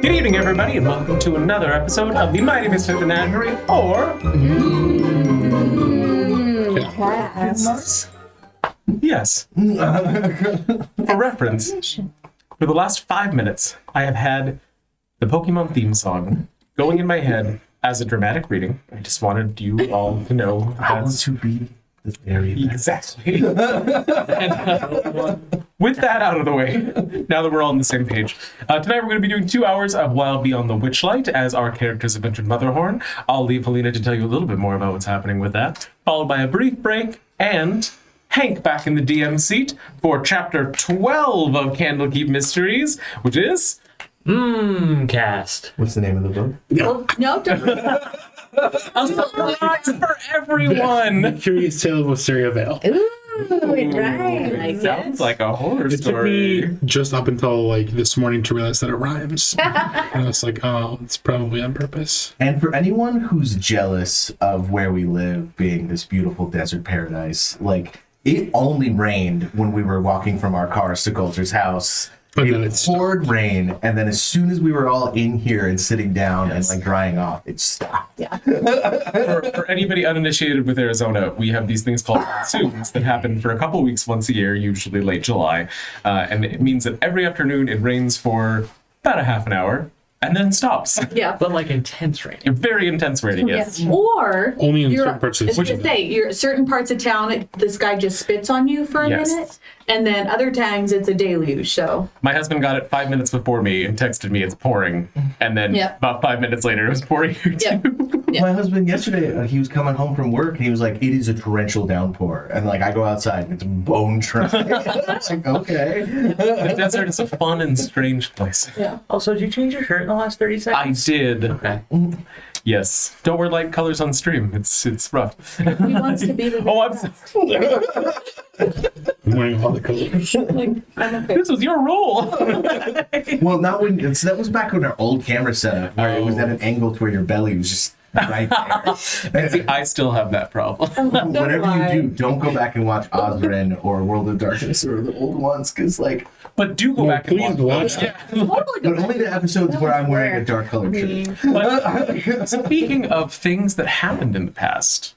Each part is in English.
Good evening, everybody, and welcome to another episode of the Mighty Misfit Menagerie, or... Yes. For reference, for the last 5 minutes, I have had the Pokemon theme song going in my head as a dramatic reading. I just wanted you all to know want to be the very best. Exactly. With that out of the way, now that we're all on the same page, tonight we're going to be doing 2 hours of Wild Beyond the Witchlight as our characters have entered Motherhorne. I'll leave Helena to tell you a little bit more about what's happening with that, followed by a brief break and Hank back in the DM seat for Chapter 12 of Candlekeep Mysteries, which is... Cast. What's the name of the book? Well, no, don't. A surprise for everyone! The Curious Tale of Wisteria Vale. Ooh, right. Sounds like a horror It took story. me just up until like this morning to realize that it rhymes. And I was like, oh, it's probably on purpose. And for anyone who's jealous of where we live being this beautiful desert paradise, like, it only rained when we were walking from our cars to Coulter's house. But then It it poured rain, and then as soon as we were all in here and sitting down and like drying off, it stopped. Yeah. For anybody uninitiated with Arizona, we have these things called monsoons that happen for a couple weeks once a year, usually late July. And it means that every afternoon it rains for about a half an hour and then stops. Yeah. But like intense rain. Very intense raining, yes. Yeah. Or Only in you're- certain parts of the I was city. gonna say, you're certain parts of town, this guy just spits on you for a Yes. minute, and then other times it's a deluge. So My husband got it 5 minutes before me and texted me it's pouring. And then Yep. about 5 minutes later it was pouring here Yep. too. Yeah. My husband yesterday, he was coming home from work, and he was like, "It is a torrential downpour," and like I go outside and it's bone dry. It's like, okay. The desert is a fun and strange place. Also, did you change your shirt in the last 30 I seconds? did. Okay. Yes. Don't wear light colors on stream. It's rough. he wants to be the Oh, I'm I'm wearing all the colors. I'm okay. This was your rule. Well, not when that was back on our old camera setup, where it was at an angle to where your belly was just right there. See, I still have that problem. Whatever lie. you do, don't go back and watch Ozrin or World of Darkness or the old ones, because like, But do go back and Please watch Yeah. but only the episodes where I'm wearing a dark colored shirt. But speaking of things that happened in the past,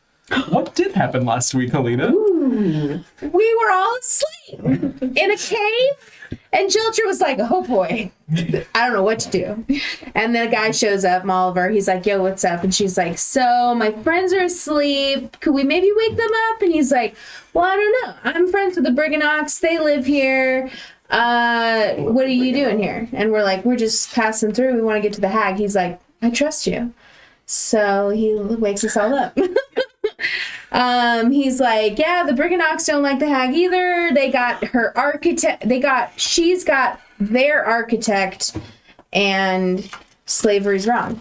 what did happen last week, Helena? We were all asleep in a cave, and Jilcher was like, "Oh boy, I don't know what to do." And then a guy shows up, Oliver. He's like, "Yo, what's up?" And she's like, "So my friends are asleep. Could we maybe wake them up?" And he's like, "Well, I don't know. I'm friends with the Briganox. They live here. What are you doing here?" And we're like, "We're just passing through. We want to get to the hag." He's like, "I trust you." So he wakes us all up. He's like, "Yeah, the Briganox don't like the hag either. They got her architect. She's got their architect, and slavery's wrong."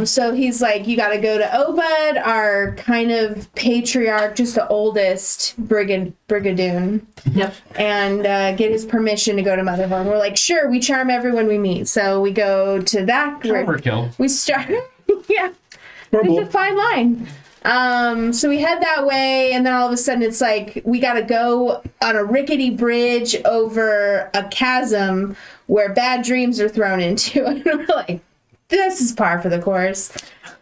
So he's like, "You got to go to Obed, our kind of patriarch, just the oldest brigadoon, Yep. and get his permission to go to Motherhorne." We're like, "Sure, we charm everyone we meet." So we go to that. Overkill. We start. Yeah. It's a fine line. So we head that way, and then all of a sudden it's like we gotta go on a rickety bridge over a chasm where bad dreams are thrown into. And we're like, this is par for the course.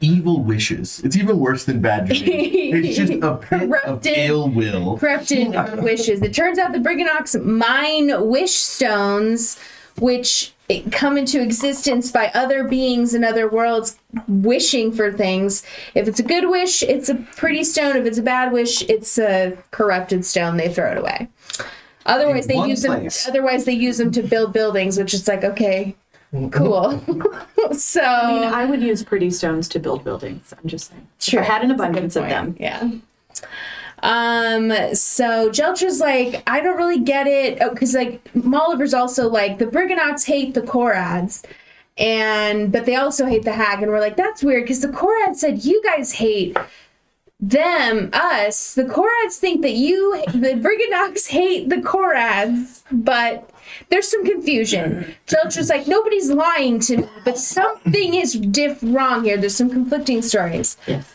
Evil wishes. It's even worse than bad dreams. It's just a pit of Corrupted. ill will. Corrupted wishes. It turns out the Briganox mine wish stones, which come into existence by other beings in other worlds wishing for things. If it's a good wish, it's a pretty stone. If it's a bad wish, it's a corrupted stone. They throw it away. Otherwise, In one place. Otherwise, they use them to build buildings, which is like, okay, cool. So I mean, I would use pretty stones to build buildings. I'm just saying. Sure. If I had an abundance of them. Yeah. So Jeltra's like, I don't really get it. Oh, because like Molliver's also like, the Briganox hate the Korads, but they also hate the hag. And we're like, that's weird, because the Korad said you guys hate us. The Korads think that the Briganox hate the Korads, but there's some confusion. Jeltra's like, nobody's lying to me, but something is wrong here. There's some conflicting stories. Yes.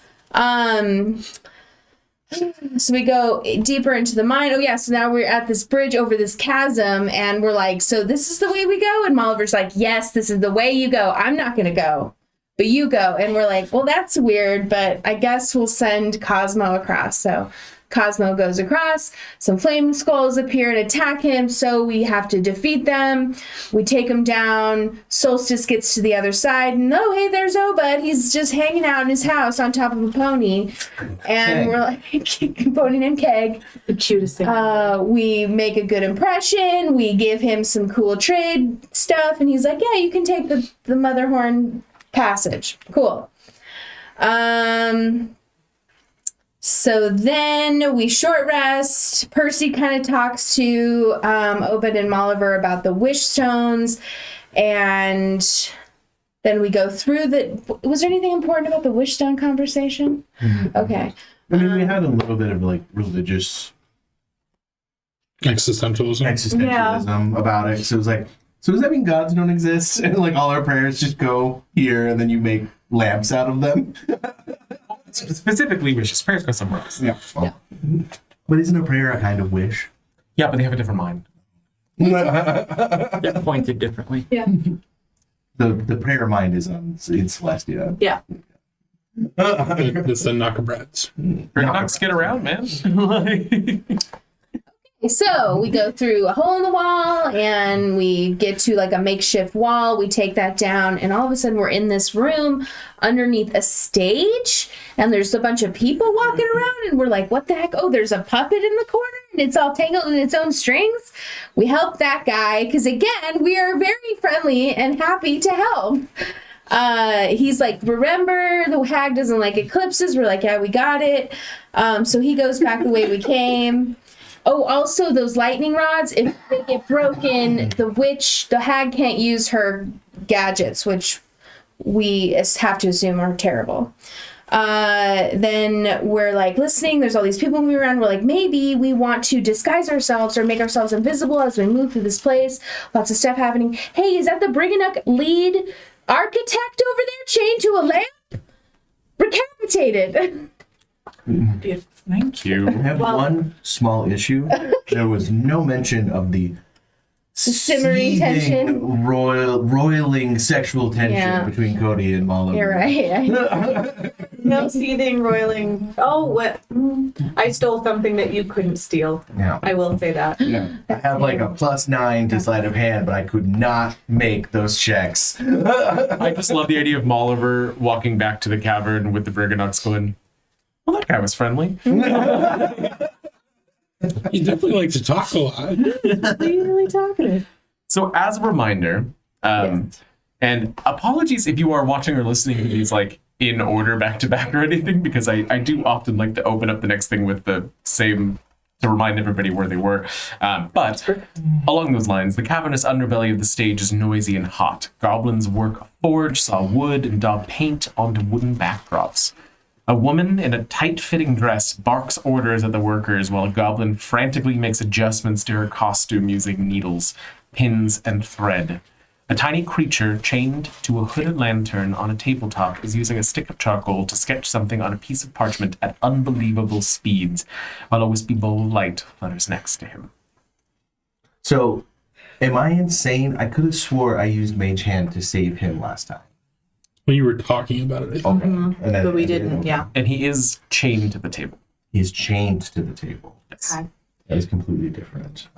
So we go deeper into the mine. Oh yeah, so now we're at this bridge over this chasm, and we're like, so this is the way we go? And Molliver's like, yes, this is the way you go. I'm not gonna go, but you go. And we're like, well, that's weird, but I guess we'll send Cosmo across. So Cosmo goes across, some flaming skulls appear and attack him, so we have to defeat them. We take him down. Solstice gets to the other side, and oh, hey, there's Obud. He's just hanging out in his house on top of a pony. And we're like, pony named Keg. The cutest thing. We make a good impression. We give him some cool trade stuff, and he's like, yeah, you can take the Motherhorne passage. Cool. So then we short rest. Percy kind of talks to Obed and Molliver about the wish stones, and then we go through the. Was there anything important about the wish stone conversation? Okay. I mean, we had a little bit of like religious existentialism about it. So it was like, so does that mean gods don't exist? And like all our prayers just go here, and then you make lamps out of them? Specifically wishes. Prayers go somewhere else. Yeah. Well, but isn't a prayer a kind of wish? Yeah, but they have a different mind. They're pointed differently. Yeah. The prayer mind is in Celestia. Yeah. It's the knucklebrats. Knocks get around, man. So we go through a hole in the wall and we get to like a makeshift wall. We take that down and all of a sudden we're in this room underneath a stage and there's a bunch of people walking around and we're like, what the heck? Oh, there's a puppet in the corner and it's all tangled in its own strings. We help that guy because again, we are very friendly and happy to help. He's like, remember, the hag doesn't like eclipses. We're like, yeah, we got it. So he goes back the way we came. Oh, also those lightning rods, if they get broken, the hag can't use her gadgets, which we have to assume are terrible. Then we're like listening, there's all these people moving around. We're like, maybe we want to disguise ourselves or make ourselves invisible as we move through this place. Lots of stuff happening. Hey, is that the Briganock lead architect over there chained to a lamp? Recapitated. Beautiful. Thank you. I have one small issue. There was no mention of the simmering tension. roiling sexual tension Yeah. between Cody and Molly. You're right. No seething, roiling. Oh, what? I stole something that you couldn't steal. Yeah. I will say that. Yeah. I have like a +9 to sleight of hand, but I could not make those checks. I just love the idea of Molliver walking back to the cavern with the Briganocks going, well, that guy was friendly. You definitely like to talk a lot. Really talkative. So as a reminder, and apologies if you are watching or listening to these like in order back to back or anything, because I do often like to open up the next thing with the same to remind everybody where they were. But along those lines, the cavernous underbelly of the stage is noisy and hot. Goblins work a forge, saw wood, and daub paint onto wooden backdrops. A woman in a tight-fitting dress barks orders at the workers while a goblin frantically makes adjustments to her costume using needles, pins, and thread. A tiny creature chained to a hooded lantern on a tabletop is using a stick of charcoal to sketch something on a piece of parchment at unbelievable speeds, while a wispy bowl of light flutters next to him. So, am I insane? I could have swore I used Mage Hand to save him last time. When you were talking about it, I think. Okay. And then, But we didn't, yeah. And he is chained to the table. He's chained to the table. Yes. Okay. That is completely different.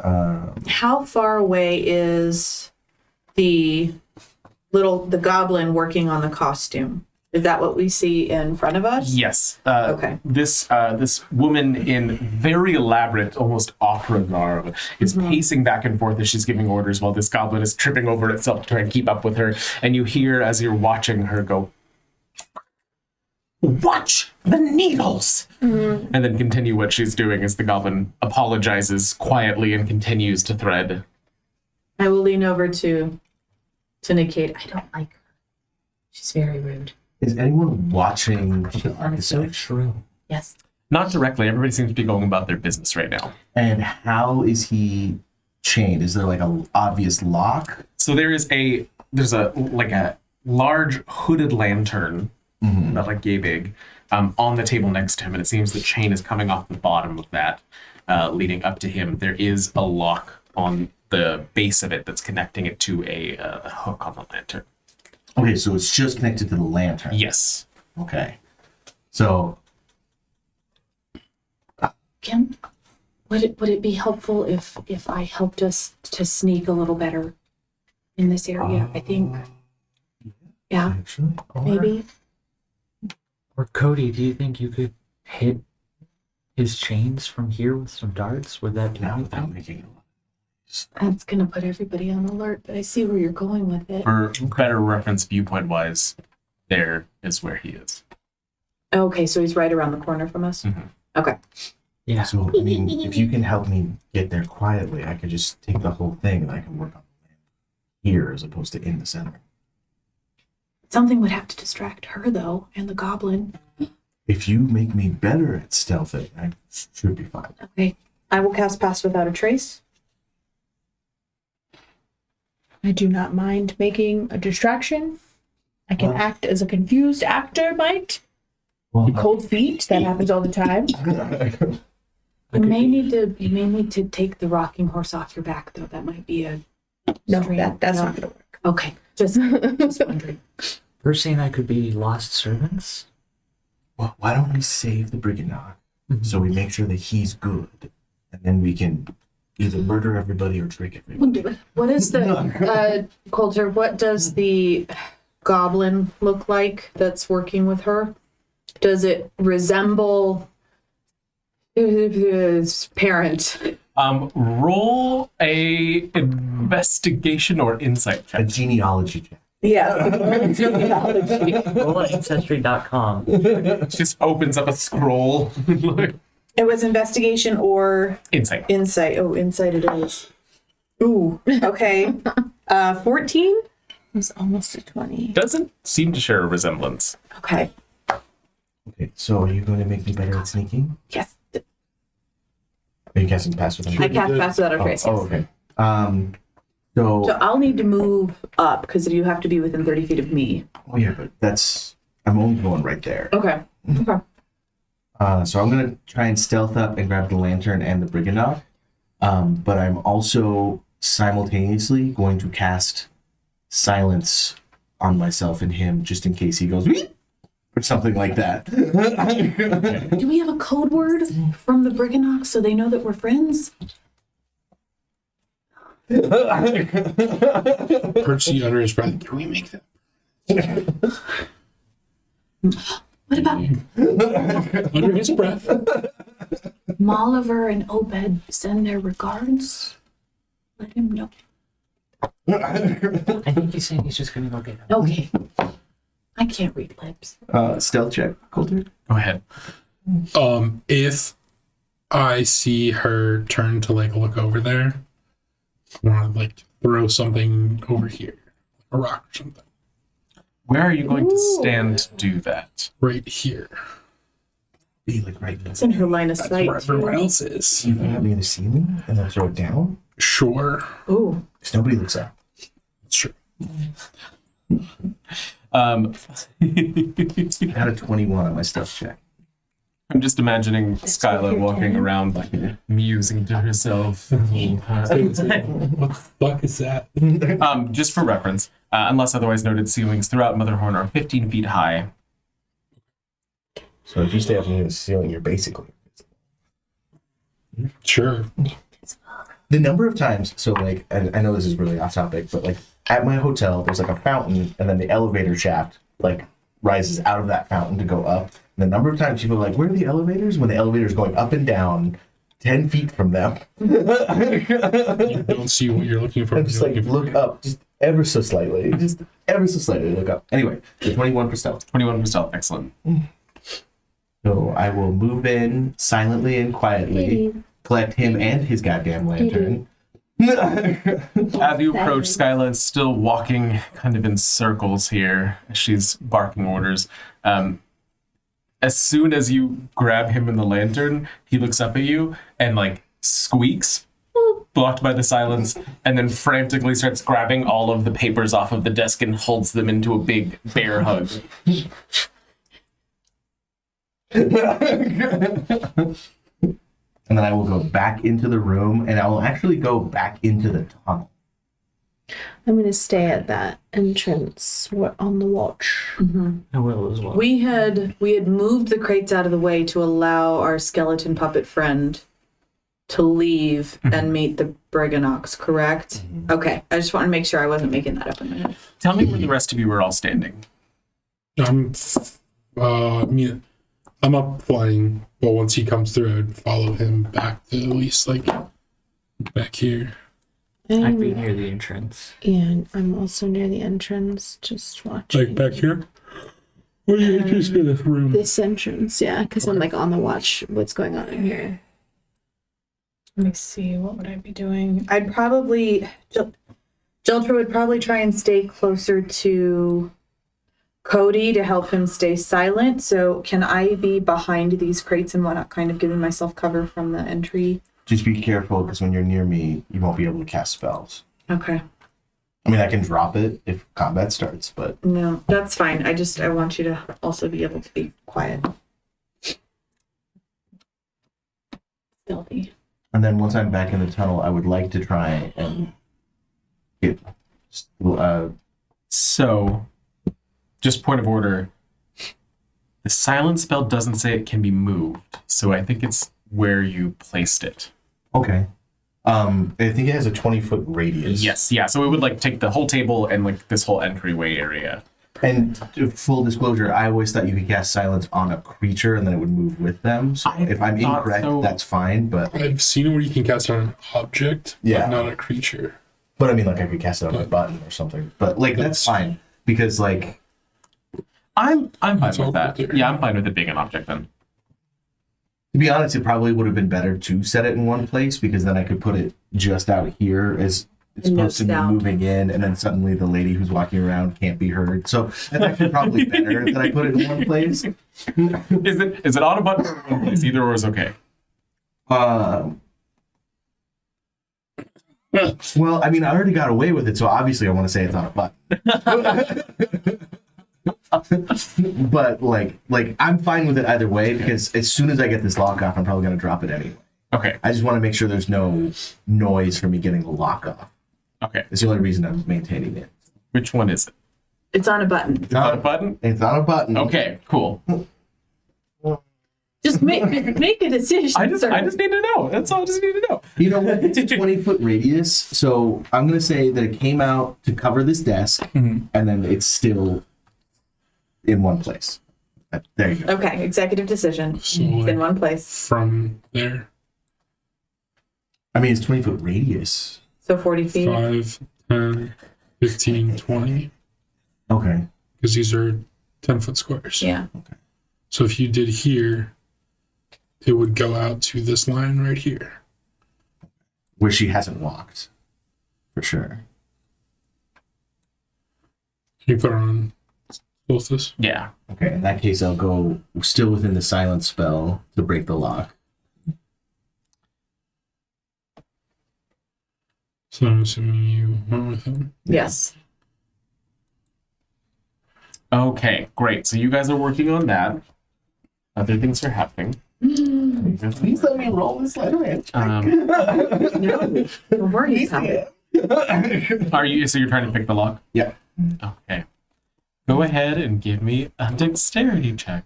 How far away is the goblin working on the costume? Is that what we see in front of us? Yes. Okay. This woman in very elaborate, almost opera garb, is pacing back and forth as she's giving orders while this goblin is tripping over itself to try and keep up with her. And you hear, as you're watching her, go, "Watch the needles!" And then continue what she's doing as the goblin apologizes quietly and continues to thread. I will lean over to Nikate. I don't like her. She's very rude. Is anyone watching the architect? true. Yes. Not directly. Everybody seems to be going about their business right now. And how is he chained? Is there like an obvious lock? So there's a like a large hooded lantern, about like yay big, on the table next to him, and it seems the chain is coming off the bottom of that, leading up to him. There is a lock on the base of it that's connecting it to a hook on the lantern. Okay, so it's just connected to the lantern. Yes. Okay. So Kim, would it be helpful if I helped us to sneak a little better in this area? I think. Yeah, actually, maybe. Or Cody, do you think you could hit his chains from here with some darts? Would that do now without anything? making a lot. That's gonna put everybody on alert, but I see where you're going with it. For better reference viewpoint wise, there is where he is. Okay, so he's right around the corner from us. Mhm. Okay. Yeah. So I mean, if you can help me get there quietly, I could just take the whole thing and I can work on the land here as opposed to in the center. Something would have to distract her though, and the goblin. If you make me better at stealthing, I should be fine. Okay. I will cast Pass Without a Trace. I do not mind making a distraction. I can act as a confused actor might. Well, Cold feet, that happens all the time. You may need to take the rocking horse off your back though. That might be a No, strain. that's No. not gonna work. Okay. Just wondering. First saying I could be lost servants. well, why don't we save the brigand so we make sure that he's good, and then we can either murder everybody or trick everybody. What is the Coulter? What does the goblin look like that's working with her? Does it resemble his parent? Roll a investigation or insight A check. genealogy check. Yeah. Roll at ancestry.com. Just opens up a scroll. It was investigation or Insight. insight. Oh, insight it is. Ooh. Okay. 14. It was almost a 20. Doesn't seem to share a resemblance. Okay. Okay, so are you going to make me better at sneaking? Yes. Are you casting Pass Without a I Trace? cast Pass Without a Oh, Trace. oh, Yes. okay. So I'll need to move up because you have to be within 30 feet of me. Oh yeah, but I'm only going right there. Okay. Okay. So I'm gonna try and stealth up and grab the lantern and the brigand but I'm also simultaneously going to cast silence on myself and him just in case he goes "Wee!" or something like that. Do we have a code word from the Briganox so they know that we're friends? Percy under his breath. Can we make that? What about Under his breath. Molliver and Obed send their regards? Let him know. I think he's saying he's just gonna go get him. Okay. I can't read lips. Stealth check, Coulter. Go ahead. If I see her turn to like look over there, I want to like throw something over here, a rock or something, Where are you going to stand to do that? right here. Be like right It's in her line of That's sight. where everyone else is. You can have me in the ceiling and then throw it down. Sure, Ooh. Because nobody looks up. it's true. Um, I had a 21 on my stealth check. I'm just imagining Skyla your walking turn. around, like musing to herself. What the fuck is that? Just for reference, unless otherwise noted, ceilings throughout Motherhorne are 15 feet high. So if you stay up near the ceiling, you're basically Sure. the number of times. So like, I know this is really off topic, but like at my hotel, there's like a fountain, and then the elevator shaft like rises out of that fountain to go up. And the number of times people are like, "Where are the elevators?" When the elevator's going up and down 10 feet from them. You don't see what you're looking for. And just like look up, just ever so slightly, look up. Anyway, the 21 for stealth. 21 for stealth, excellent. So I will move in silently and quietly, collect him and his goddamn lantern. As you approach, Skyla is still walking kind of in circles here as she's barking orders. As soon as you grab him in the lantern, he looks up at you and like squeaks, blocked by the silence, and then frantically starts grabbing all of the papers off of the desk and holds them into a big bear hug. And then I will go back into the room, and I will actually go back into the tunnel. I'm gonna stay at that entrance. We're on the watch. I will as well. We had moved the crates out of the way to allow our skeleton puppet friend to leave and meet the Briganox, correct? Okay. I just want to make sure I wasn't making that up in my head. Tell me where the rest of you were all standing. I'm up flying, but once he comes through, I'd follow him back to at least like back here. I'd be near the entrance. And I'm also near the entrance, just watching. Like back here? What are you interested in this room? This entrance, yeah, because I'm like on the watch. What's going on in here? Let me see. What would I be doing? I'd probably... Jeltra would probably try and stay closer to Cody to help him stay silent. So can I be behind these crates and whatnot, kind of giving myself cover from the entry? Just be careful, because when you're near me, you won't be able to cast spells. Okay. I mean, I can drop it if combat starts, but... No, that's fine. I want you to also be able to be quiet. Stealthy. And then once I'm back in the tunnel, I would like to try and get... So, just point of order. The silence spell doesn't say it can be moved, so I think it's where you placed it. Okay. I think it has a 20-foot radius. Yes, yeah. So it would like take the whole table and like this whole entryway area. And full disclosure, I always thought you could cast silence on a creature and then it would move with them. So if I'm incorrect, that's fine. But I've seen it where you can cast it on an object, Yeah. but not a creature. I mean, like I could cast it on a button or something. But like that's fine because like I'm fine That's all with that. good there. Yeah, I'm fine with it being an object then. to be honest, it probably would have been better to set it in one place because then I could put it just out here as it's And no supposed to be sound. moving in, and then suddenly the lady who's walking around can't be heard. So that's actually probably better that I put it in one place. Is it on a button or in one place? Either or is okay. Well, I mean, I already got away with it, so obviously I want to say it's on a button. But like I'm fine with it either way because as soon as I get this lock off, I'm probably gonna drop it anyway. Okay. I just want to make sure there's no noise for me getting the lock off. Okay. It's the only reason I'm maintaining it. Which one is it? It's on a button. Is it on a button? It's on a button. Okay, cool. Just make a decision. I just need to know. That's all I just need to know. You know what? It's a 20-foot radius, so I'm gonna say that it came out to cover this desk, and then it's still in one place. There you go. Okay, executive decision. So It's like, in one place. from there, I mean, it's 20-foot radius. So 40 feet. 5, 10, 15, 20, Okay. because these are 10-foot squares. Yeah. So if you did here, it would go out to this line right here. Where she hasn't walked, for sure. Can you put it on solstice? Yeah. Okay, in that case, I'll go still within the silence spell to break the lock. So I'm assuming you went with him. Yes. Okay, great. So you guys are working on that. Other things are happening. Please let me roll this letter. No. Don't worry about it. Are you? So you're trying to pick the lock? Yeah. Okay. Go ahead and give me a dexterity check.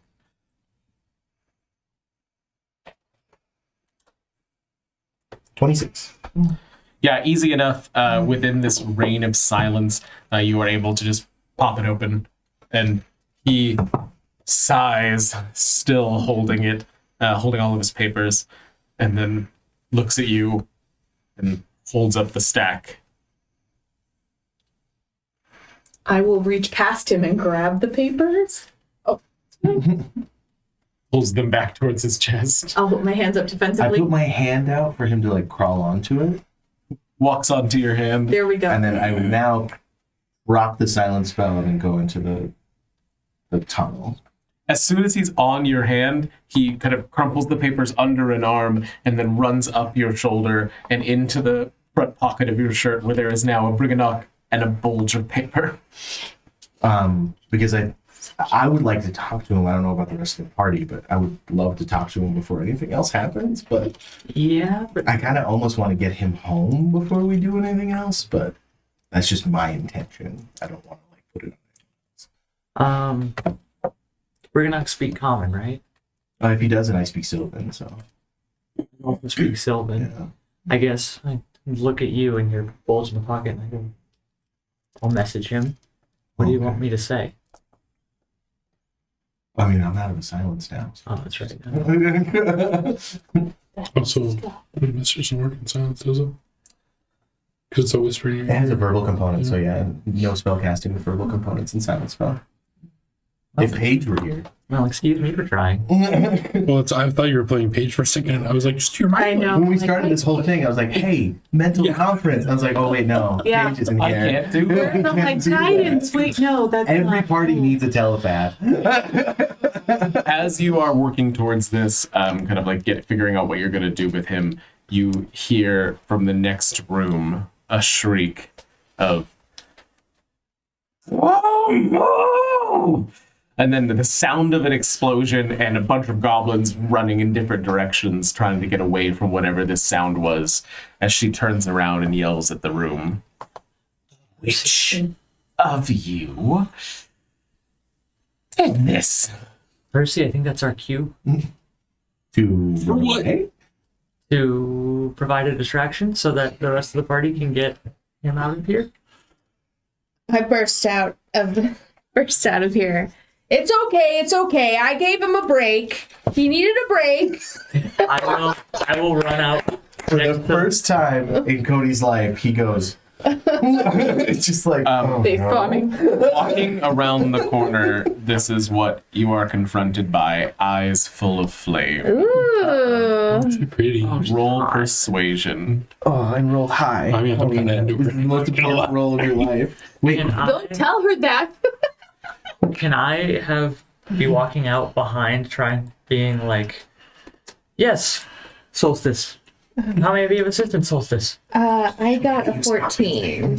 $26. Yeah, easy enough. Within this reign of silence, you are able to just pop it open, and he sighs, still holding it, holding all of his papers, and then looks at you and holds up the stack. I will reach past him and grab the papers. Pulls them back towards his chest. I'll put my hands up I defensively. put my hand out for him to like crawl onto it, Walks onto your hand. There we go. and then I will now drop the silence spell and go into the tunnel. As soon as he's on your hand, he kind of crumples the papers under an arm and then runs up your shoulder and into the front pocket of your shirt where there is now a briganock and a bulge of paper. Because I I would like to talk to him. I don't know about the rest of the party, but I would love to talk to him before anything else happens. But Yeah, but I kind of almost want to get him home before we do anything else. But that's just my intention. I don't want to like put it we're gonna speak common, right? on. If he doesn't, I speak Sylvan. So I'll speak Sylvan. yeah. I guess I look at you and your bulge in the pocket, and I go, I'll message him. What do you want me to say? I mean, I'm out of the silence now. Oh, that's right. Also, the message doesn't work in silence, does it? Because it's a whispering. It has a verbal component, so yeah, no spell casting with verbal components in silent spell. If Paige were here. Well, excuse me for trying. Well, I thought you were playing Page for a second. I was like, just your I mind. know. When we started this whole thing, I was like, hey, mental Yeah. conference. I was like, oh, wait, no. Yeah. Paige isn't I here. can't do We're it. not like guidance. Wait, no, that's Every not party cool. needs a telepath. As you are working towards this, kind of like figuring out what you're going to do with him, you hear from the next room a shriek of "Whoa!" And then the sound of an explosion and a bunch of goblins running in different directions, trying to get away from whatever this sound was, as she turns around and yells at the room. Which of you did this? Percy, I think that's our cue To For what? Hey? to provide a distraction so that the rest of the party can get him out of here. I burst out of here. It's okay. I gave him a break. He needed a break. I will run out. For the next to- first time in Cody's life, he goes. It's just like oh, Face no. bombing. Walking around the corner, this is what you are confronted by: eyes full of flame. Ooh. Too pretty. Roll persuasion. Oh, and rolled high. I mean, I'm kind of into This is the most important role of your life. Wait, Can Don't tell her that. Can I be walking out behind, being like, yes, Solstice. How may I be of assistance, Solstice? I got a 14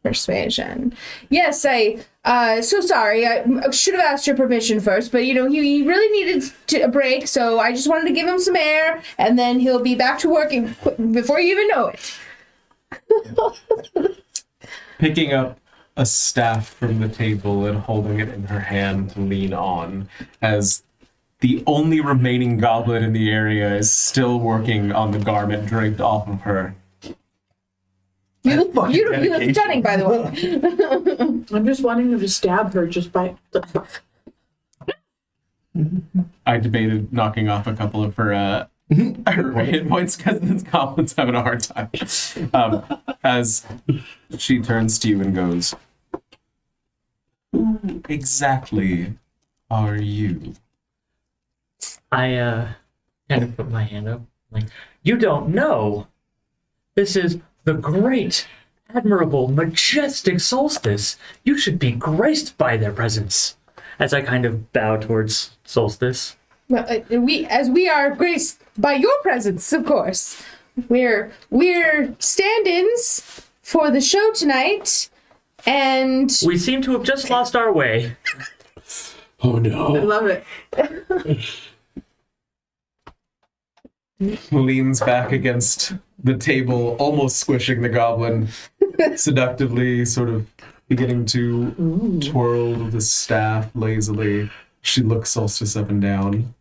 persuasion. Yes, so sorry. I should have asked your permission first, but he really needed a break, so I just wanted to give him some air, and then he'll be back to working before you even know it. Picking up a staff from the table and holding it in her hand to lean on, as the only remaining goblin in the area is still working on the garment draped off of her. You look dedication. stunning, by the way. I'm just wanting to stab her just by. I debated knocking off a couple of her hit points because this goblin's having a hard time. As she turns to you and goes, "Who exactly are you?" I kind of put my hand up, like, you don't know. This is the great, admirable, majestic Solstice. You should be graced by their presence. As I kind of bow towards Solstice. Well, we are graced by your presence, of course. We're stand-ins for the show tonight, and We seem to have just lost our way. Oh I no. love it. Leans back against the table, almost squishing the goblin, seductively, sort of beginning to twirl the staff lazily. She looks Solstice up and down.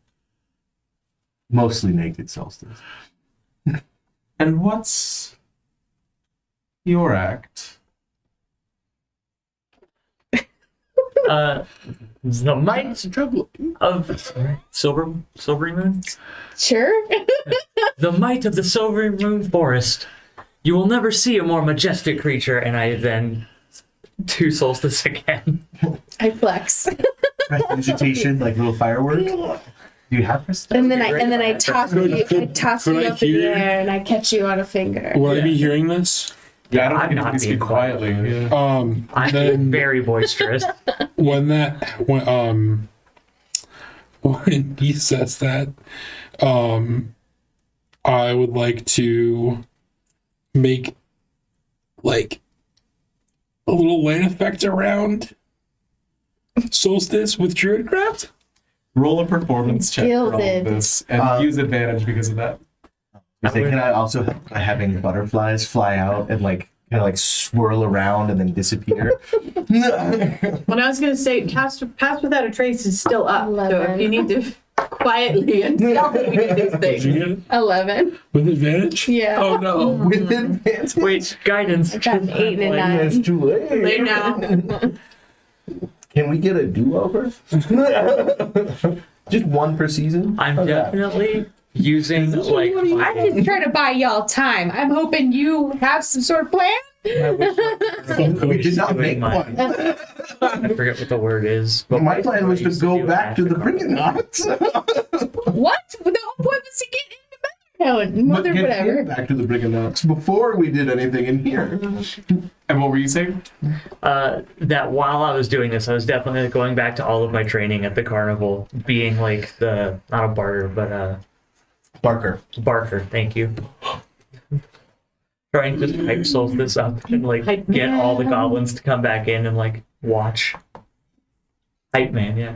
mostly naked Solstice. And what's your act? The might of Silvery Moon? sure. The might of the Silvery Moon Forest. You will never see a more majestic creature, and I then to Solstice again. I flex, Prestidigitation, like little fireworks. Do you have and then I toss you. I toss Could you I up in the hear- air, and I catch you on a finger. Would I be hearing this? Yeah, I don't I'm think not anybody being speak quietly. Yeah. I'm Then very boisterous. when he says that, I would like to make like a little light effect around Solstice with Druidcraft? Roll a performance check for all of Gilded. this and use advantage because of that. I think can I also help by having butterflies fly out and like kind of like swirl around and then disappear? When I was going to say, Pass Without a Trace is still up. So 11. if you need to quietly and stealthily do these Did you things. get it? 11. With advantage? Yeah. Oh no. With advantage. Wait, guidance. I got an 8 and a Like, 9. That's too late. Lay now. Can we get a do-over? Just one per season? I'm How's that? definitely using like I'm just trying to buy y'all time. I'm hoping you have some sort of plan. We did not make my- one. I forget what the word is. But My plan was to used go do back to the after- Brigandots. What? The whole point was to get into Mother, Get whatever. back to the Brigandots before we did anything in here. And what were you saying? That while I was doing this, I was definitely going back to all of my training at the carnival, being like the not a barter, but Barker. barker. Thank you. Trying to just hype Solstice up and like get all the goblins to come back in and like watch. Hype man, yeah.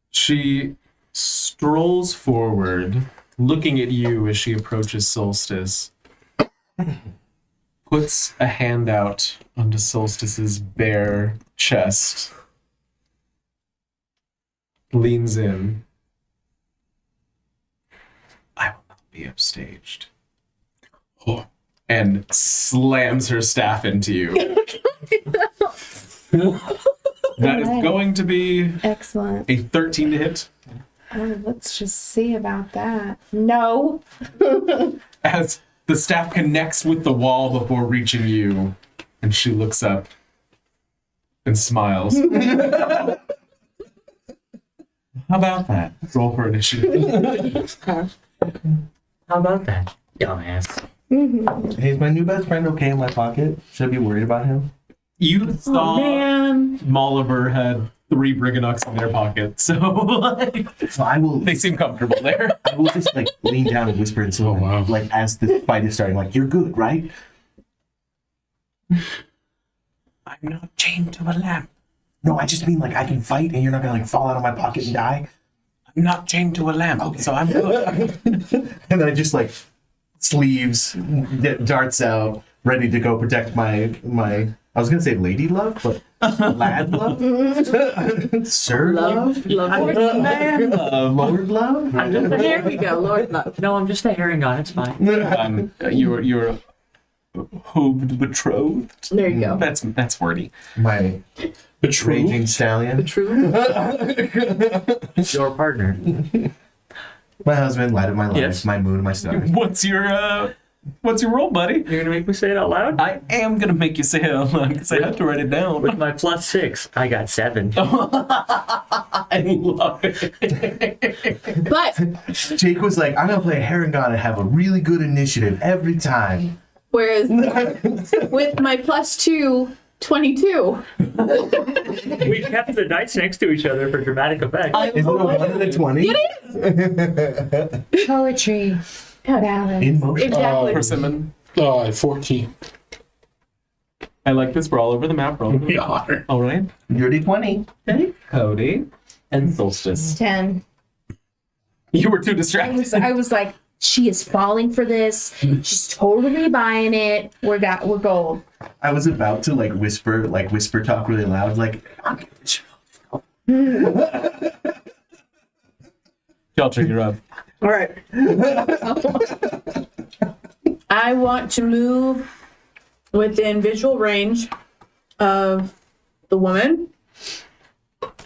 She strolls forward, looking at you as she approaches Solstice, puts a hand out onto Solstice's bare chest, leans in. I will not be upstaged. Oh. And slams her staff into you. That is going to be Excellent. a 13 to hit. Let's just see about that. No. As the staff connects with the wall before reaching you, and she looks up and smiles. How about that? Roll for initiative. How about that, dumbass? Hey, is my new best friend okay in my pocket? Should I be worried about him? You saw Man. Molliver had 3 Brigandots in their pocket, so like, So I will. they seem comfortable there. I will just like lean down and whisper in Sylvan, wow. like as the fight is starting, like, "You're good, right?" I'm not chained to a lamp. No, I just mean like I can fight and you're not gonna like fall out of my pocket and die. I'm not chained to a lamp, so I'm good. And then I just like sleeves, darts out, ready to go protect my. I was gonna say lady love, but lad love, sir love, Lord, Lord love. there we go. Lord love. No, I'm just a herring god. It's fine. You're hooved betrothed. There you go. That's wordy. My raging stallion, True. Your partner. my husband, light of my life, Yes. my moon, my star. What's your role, buddy? You're gonna make me say it out loud? I am gonna make you say it out loud because I have to write it down. With my +6, I got 7. I love it. But Jake was like, "I'm gonna play a Heron God and have a really good initiative every time." whereas with my +2, 22. We kept the dice next to each other for dramatic effect. Is it a 1 and a 20? Poetry. Ballad. In motion. Exactly. Persimmon. 14. I like this. We're all over the map. Roll. We are. All right. Dirty 20. Cody and Solstice. 10. You were too distracted. I was like, she is falling for this. She's totally buying it. We're gold. I was about to like whisper talk really loud, like, Shelter, you're up. All right. I want to move within visual range of the woman.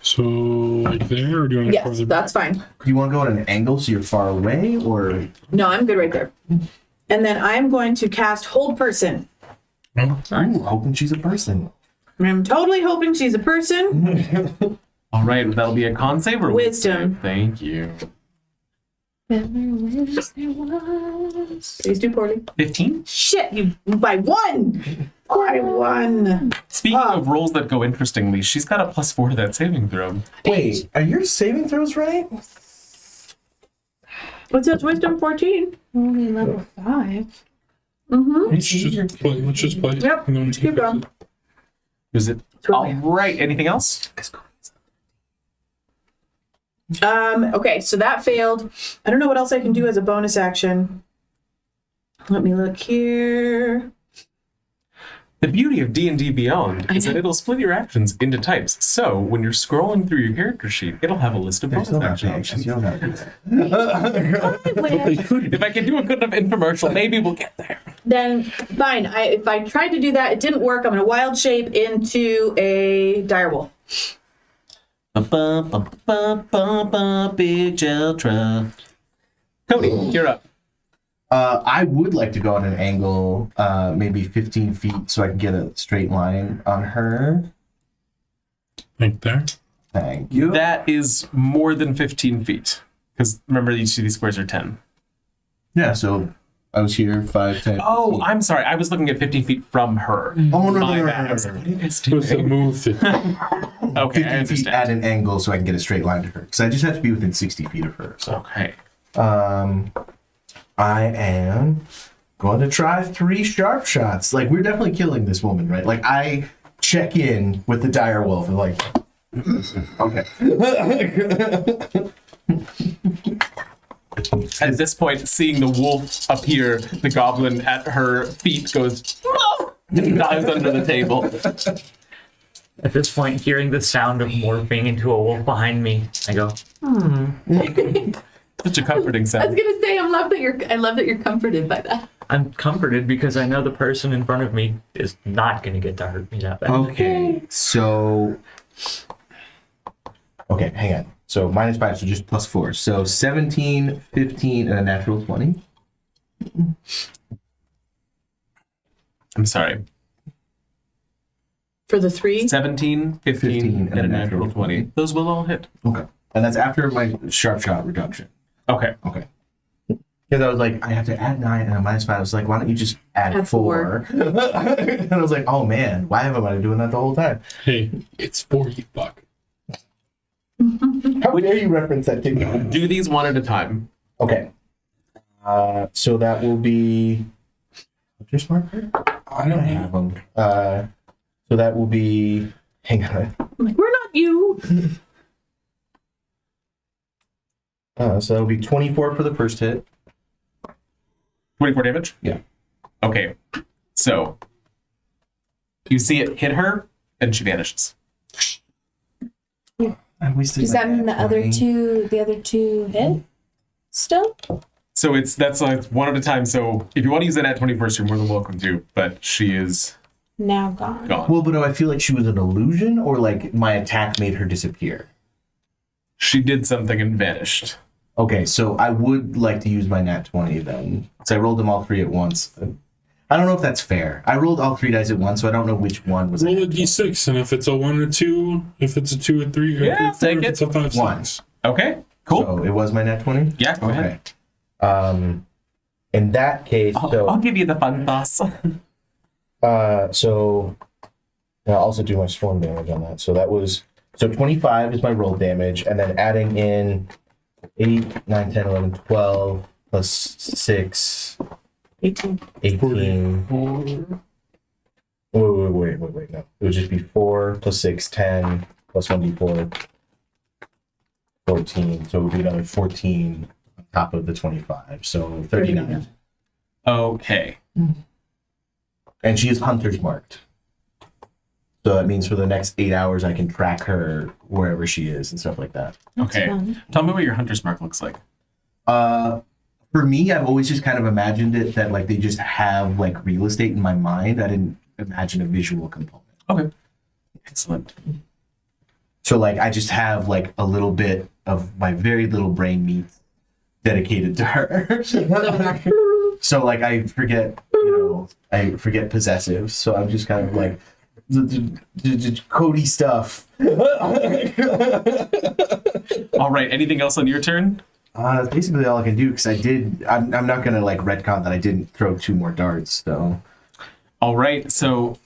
So, like there, or do you want to Yes, that's fine. do you want to go at an angle so you're far away, or No, I'm good right there. And then I'm going to cast Hold Person. Ooh, hoping she's a person? I'm totally hoping she's a person. All right. That'll be a con save or Wisdom. Thank you. Please do poorly. 15. Shit, you by 1. I won. Speaking of rolls that go interestingly, she's got a +4 to that saving throw. Wait, are your saving throws right? What's that? Wisdom 14. Only level 5. Mm-hmm. Let's just play. Let's just play. Yep. And then we Keep going. Is it? All right. Anything else? Okay, so that failed. I don't know what else I can do as a bonus action. Let me look here. The beauty of D&D Beyond is that it'll split your actions into types. So when you're scrolling through your character sheet, it'll have a list of bonus action options. You don't have to do that. If I can do a good enough infomercial, maybe we'll get there. Then fine. If I tried to do that, it didn't work. I'm gonna wild shape into a direwolf. Big Jeltra. Cody, you're up. I would like to go on an angle, maybe 15 feet, so I can get a straight line on her. Right there. Thank you. That is more than 15 feet. Because remember, each of these squares are 10. Yeah, so I was here 5, 10. Oh, I'm sorry. I was looking at 15 feet from her. Oh, no, My no, no, bad. no, I was no, like, no. what are you guys Supposed to doing? move it. Okay, I 15 feet at understand. an angle so I can get a straight line to her. Because I just have to be within 60 feet of her. So, Okay. I am going to try 3 sharp shots. Like, we're definitely killing this woman, right? Like, I check in with the dire wolf and like, okay. At this point, seeing the wolf appear, the goblin at her feet goes, and dives under the table. At this point, hearing the sound of morphing into a wolf behind me, I go, Such a comforting I was sound. gonna say, I love that you're comforted by that. I'm comforted because I know the person in front of me is not going to get to hurt me that bad. Okay, so... Okay, hang on. So -5, so just +4. So 17, 15, and a natural 20. I'm sorry. For the 3? 17, 15, and a natural 20. Those will all hit. Okay. And that's after my sharp shot reduction. Okay. Okay. Because I was like, I have to add 9 and a -5. I was like, why don't you just add Add 4? And I was like, oh man, why haven't I been doing that the whole time? Hey, it's 4, you fuck. How dare you reference that thing? Do these one at a time. Okay. So that will be. What's your smart card? I don't have them. So that will be. Hang on. I'm like, we're not you. So that'll be 24 for the first hit. 24 damage? Yeah. Okay. So, you see it hit her, and she vanishes. I wasted Does my that mean the nat other 20. two hit still? So that's like one at a time. So if you want to use the nat 20 first, you're more than welcome to. But she is Now gone. gone. Well, but do I feel like she was an illusion, or like my attack made her disappear? She did something and vanished. Okay, so I would like to use my nat 20 then. So I rolled them all 3 at once. I don't know if that's fair. I rolled all 3 dice at once, so I don't know which one was Roll a it. d6, and if it's a 1 or 2, if it's a 2 or 3, or Yeah, 3, take if it. it's a 5, One. 6. Okay, cool. So it was my nat 20? Yeah, go ahead. Okay. In that case, I'll give you the fun toss. so I'll also do my storm damage on that. So that was 25 is my roll damage, and then adding in 8, 9, 10, 11, 12 plus 6, 18. 18. 4. Wait, no. It would just be 4 plus 6, 10 plus 1d4, 14. So it would be another 14 on top of the 25. So 39. Okay. And she is hunter's marked. So that means for the next 8 hours, I can track her wherever she is and stuff like that. Okay. Tell me what your hunter's mark looks like. For me, I've always just kind of imagined it that like they just have like real estate in my mind. I didn't imagine a visual component. Okay. Excellent. So like I just have like a little bit of my very little brain meat dedicated to her. So like I forget, I forget possessive. So I'm just kind of like the Cody stuff. All right. Anything else on your turn? That's basically all I can do because I'm not gonna like retcon that I didn't throw 2 more darts though. All right. So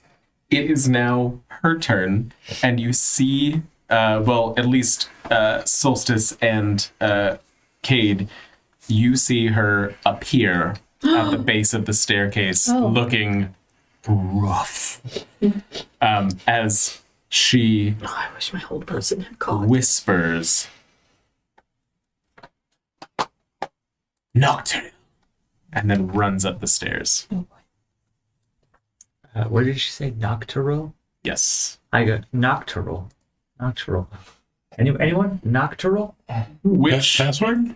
it is now her turn, and you see, well, at least Solstice and Cade, you see her appear at the base of the staircase, looking rough, as she Oh, I wish my whole person had called. whispers, Nocturnal, and then runs up the stairs. What did she say? Nocturnal? Yes. I got nocturnal. Nocturnal. Anyone? Nocturnal? Which, Password?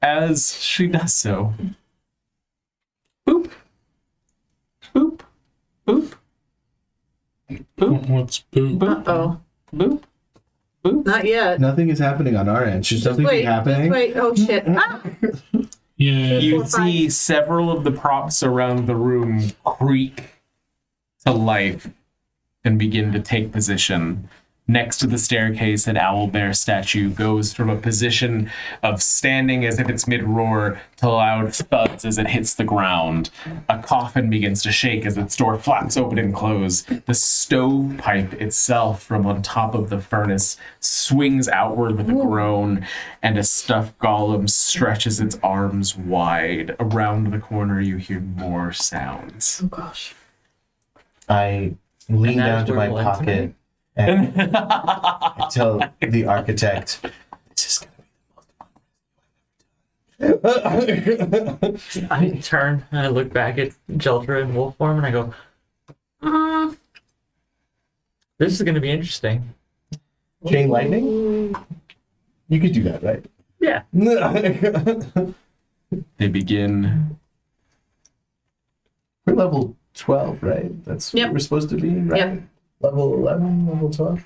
as she does so, boop, boop, boop, boop, What's boo? boop, Oh, boop, boop. not yet. Nothing is happening on our end. Should something be happening? Wait. Oh shit. Ah! Yeah. You see several of the props around the room creak to life and begin to take position. Next to the staircase, an owlbear statue goes from a position of standing as if it's mid-roar to loud thuds as it hits the ground. A coffin begins to shake as its door flaps open and close. The stovepipe itself from on top of the furnace swings outward with a groan, and a stuffed golem stretches its arms wide. Around the corner, you hear more sounds. Oh gosh. I lean that down is to my where we'll end pocket and I tell the architect, "This is I turn and I look back at Jeltra in wolf form and I go, this is going to be interesting. chain lightning." You could do that, right? Yeah. They begin. We're level 12, right? That's Yep. what we're supposed to be, right? Yep. Level 11, level 12.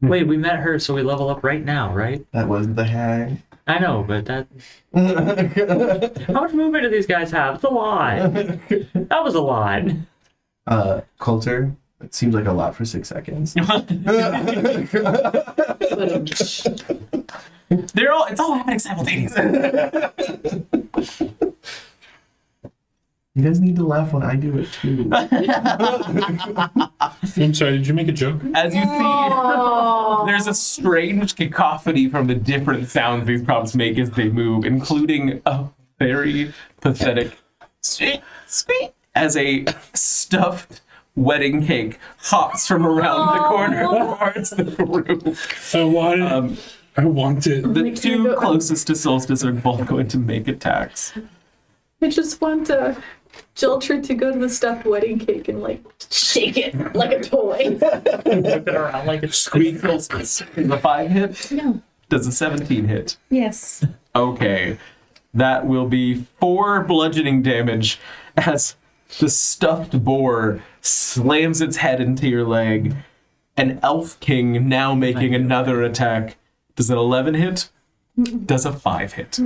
Wait, we met her, so we level up right now, right? That was the hag. I know, but how much movement do these guys have? It's a lot. That was a lot. Coulter, it seems like a lot for 6 seconds. It's all happening simultaneously. You guys need to laugh when I do it too. I'm sorry, did you make a joke? As you see, there's a strange cacophony from the different sounds these props make as they move, including a very pathetic squeak, squeak, as a stuffed wedding cake hops from around the corner towards the room. I want it. The two closest to Solstice are both going to make attacks. I just want Jeltra to go to the stuffed wedding cake and like shake it like a toy. Whip it around like it's Squeak Solstice. Does a 5 hit? No. Does a 17 hit? Yes. Okay. That will be 4 bludgeoning damage as the stuffed boar slams its head into your leg. An elf king now making another attack. Does an 11 hit? Does a 5 hit?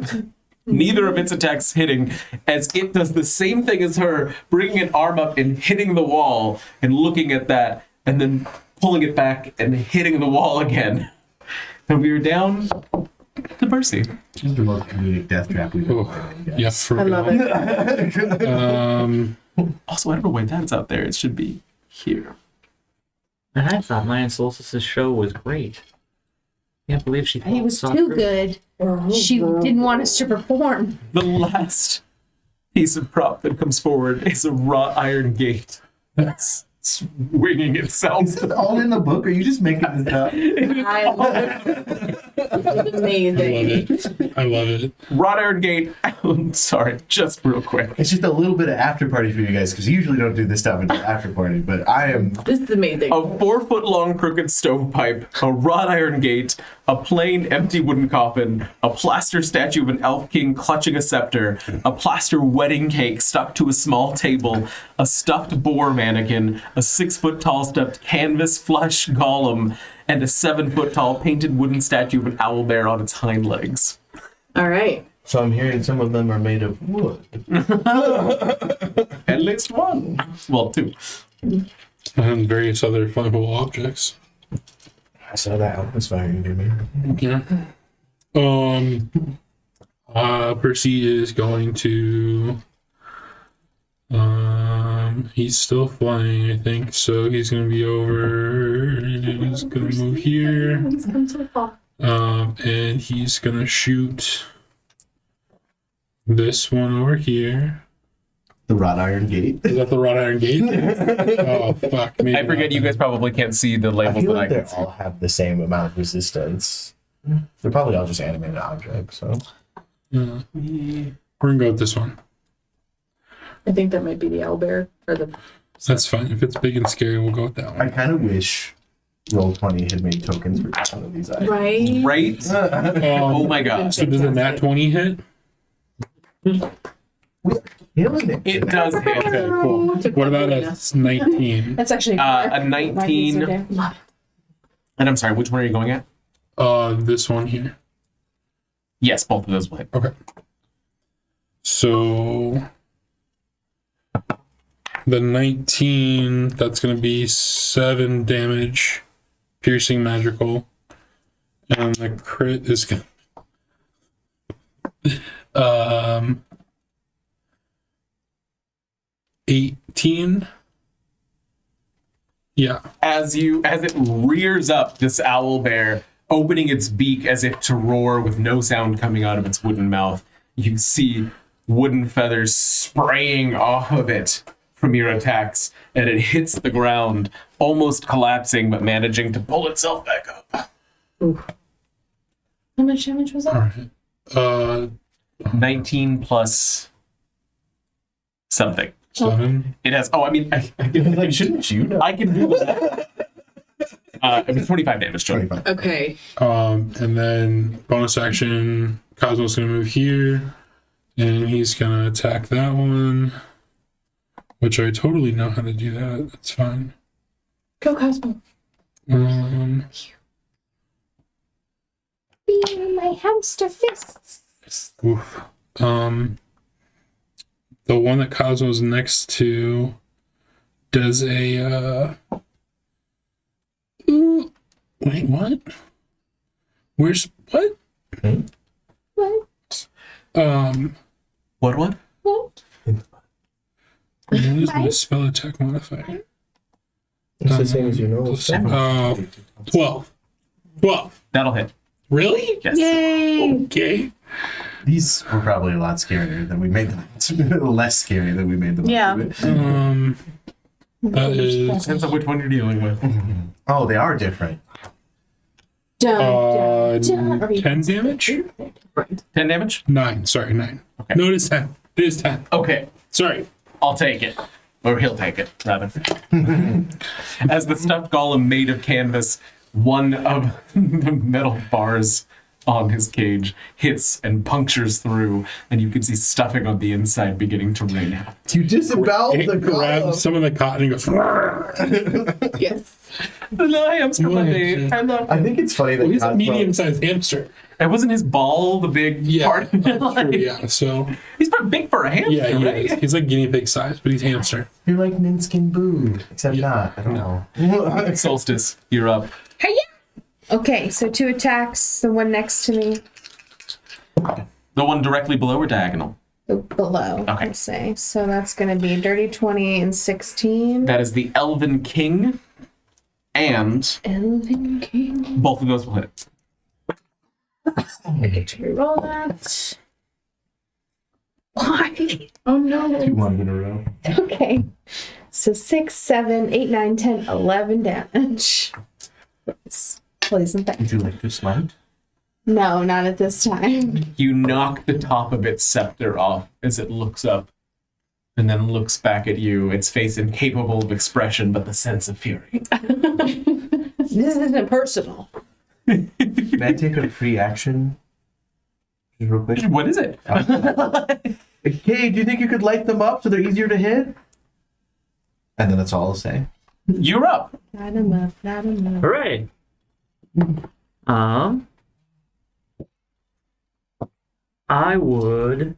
Neither of its attacks hitting, as it does the same thing as her, bringing an arm up and hitting the wall and looking at that, and then pulling it back and hitting the wall again. And we are down to Mercy. This is the most comedic death trap we've ever played. Yeah, for I love real. it. Also, I don't know why that's out there. It should be here. And I thought Maya Solstice's show was great. Can't believe she It was saw too her. good. She didn't want us to perform. The last piece of prop that comes forward is a wrought iron gate that's swinging itself. Is this all in the book, or are you just making this up? I love it. It's amazing. I love it. Wrought iron gate. I'm sorry, just real quick. It's just a little bit of after party for you guys, because you usually don't do this stuff until after party, but I am... This is amazing. A 4-foot-long crooked stovepipe, a wrought iron gate, a plain empty wooden coffin, a plaster statue of an elf king clutching a scepter, a plaster wedding cake stuck to a small table, a stuffed boar mannequin, a 6-foot-tall stuffed canvas flesh golem, and a 7-foot-tall painted wooden statue of an owlbear on its hind legs. All right. So I'm hearing some of them are made of wood. At least one. Well, 2. And various other flammable objects. I saw that Elvis firing to me. Yeah. Percy is going to. He's still flying, I think, so he's gonna be over. He's gonna move here. He's come so far. And he's gonna shoot this one over here. The wrought iron gate. Is that the wrought iron gate? Oh fuck me. I forget you guys probably can't see the I labels feel that I like they can see. all have the same amount of resistance. They're probably all just animated objects, so... We're gonna go with this one. I think that might be the owlbear or the. That's fine. If it's big and scary, we'll go with that I one. kind of wish Roll20 had made tokens for each one of these items. Right. Right? Oh my god. So does a nat 20 hit? Killing it. It does hit. Okay, cool. What about a 19? That's actually A 19. And I'm sorry, which one are you going at? This one here. Yes, both of those will hit. Okay. So the 19, that's going to be 7 damage, piercing magical. And the crit is going to 18. Yeah. As it rears up, this owl bear, opening its beak as if to roar with no sound coming out of its wooden mouth, you see wooden feathers spraying off of it from your attacks, and it hits the ground, almost collapsing, but managing to pull itself back up. How much damage was All that? right. 19 plus something. 7. It has. Oh, I mean, Like, shouldn't you know? I can do that. It was 25 damage. Joey. 25. Okay. And then bonus action, Cosmo's gonna move here, and he's gonna attack that one, which I totally know how to do that. That's fine. Go Cosmo. My hamster fists. Oof. The one that Cosmo's next to does a wait, what? Where's what? What? What? What? What is my spell attack modifier? It's the same as you know. 12. 12. That'll hit. Really? Yes. Yay! Okay. These were probably a lot scarier than we made them. Less scary than we made them. Yeah. That is Depends on which one you're dealing with. Oh, they are different. Dun, dun, dun. 10 damage? 10 damage? 9. Sorry, 9. Okay. No, it is 10. It is 10. Okay. Sorry. I'll take it. Or he'll take it, rather. As the stuffed golem made of canvas, one of the metal bars on his cage hits and punctures through, and you can see stuffing on the inside beginning to rain out. You disemboweled It grabs some of the cotton and goes. Yes. I am sorry. I think it's funny that He's a Cosmo- medium-sized hamster. It wasn't his ball the big Yeah, part? true, yeah. So He's pretty big for a hamster, yeah, he right? is. He's like guinea pig size, but he's hamster. You're like Minskin Boo, except Yeah. not. I don't know. Solstice, you're up. Okay, so 2 attacks. The one next to me, The one directly below or diagonal? below. Okay. I'll say. So that's going to be dirty 20 and 16. That is the Elven King, and Elven King. both of those will hit. I get to reroll that. Why? Oh no. 2 ones in a row. Okay. So 6, 7, 8, 9, 10, 11 damage. Please and thank Would you like to smite? No, not at this time. You knock the top of its scepter off as it looks up and then looks back at you, its face incapable of expression but the sense of fury. This isn't personal. Can I take a free action? Just real quick. What is it? Hey, do you think you could light them up so they're easier to hit? And then that's all I'll say. You're up. Light him up, light him up. Hooray! I would.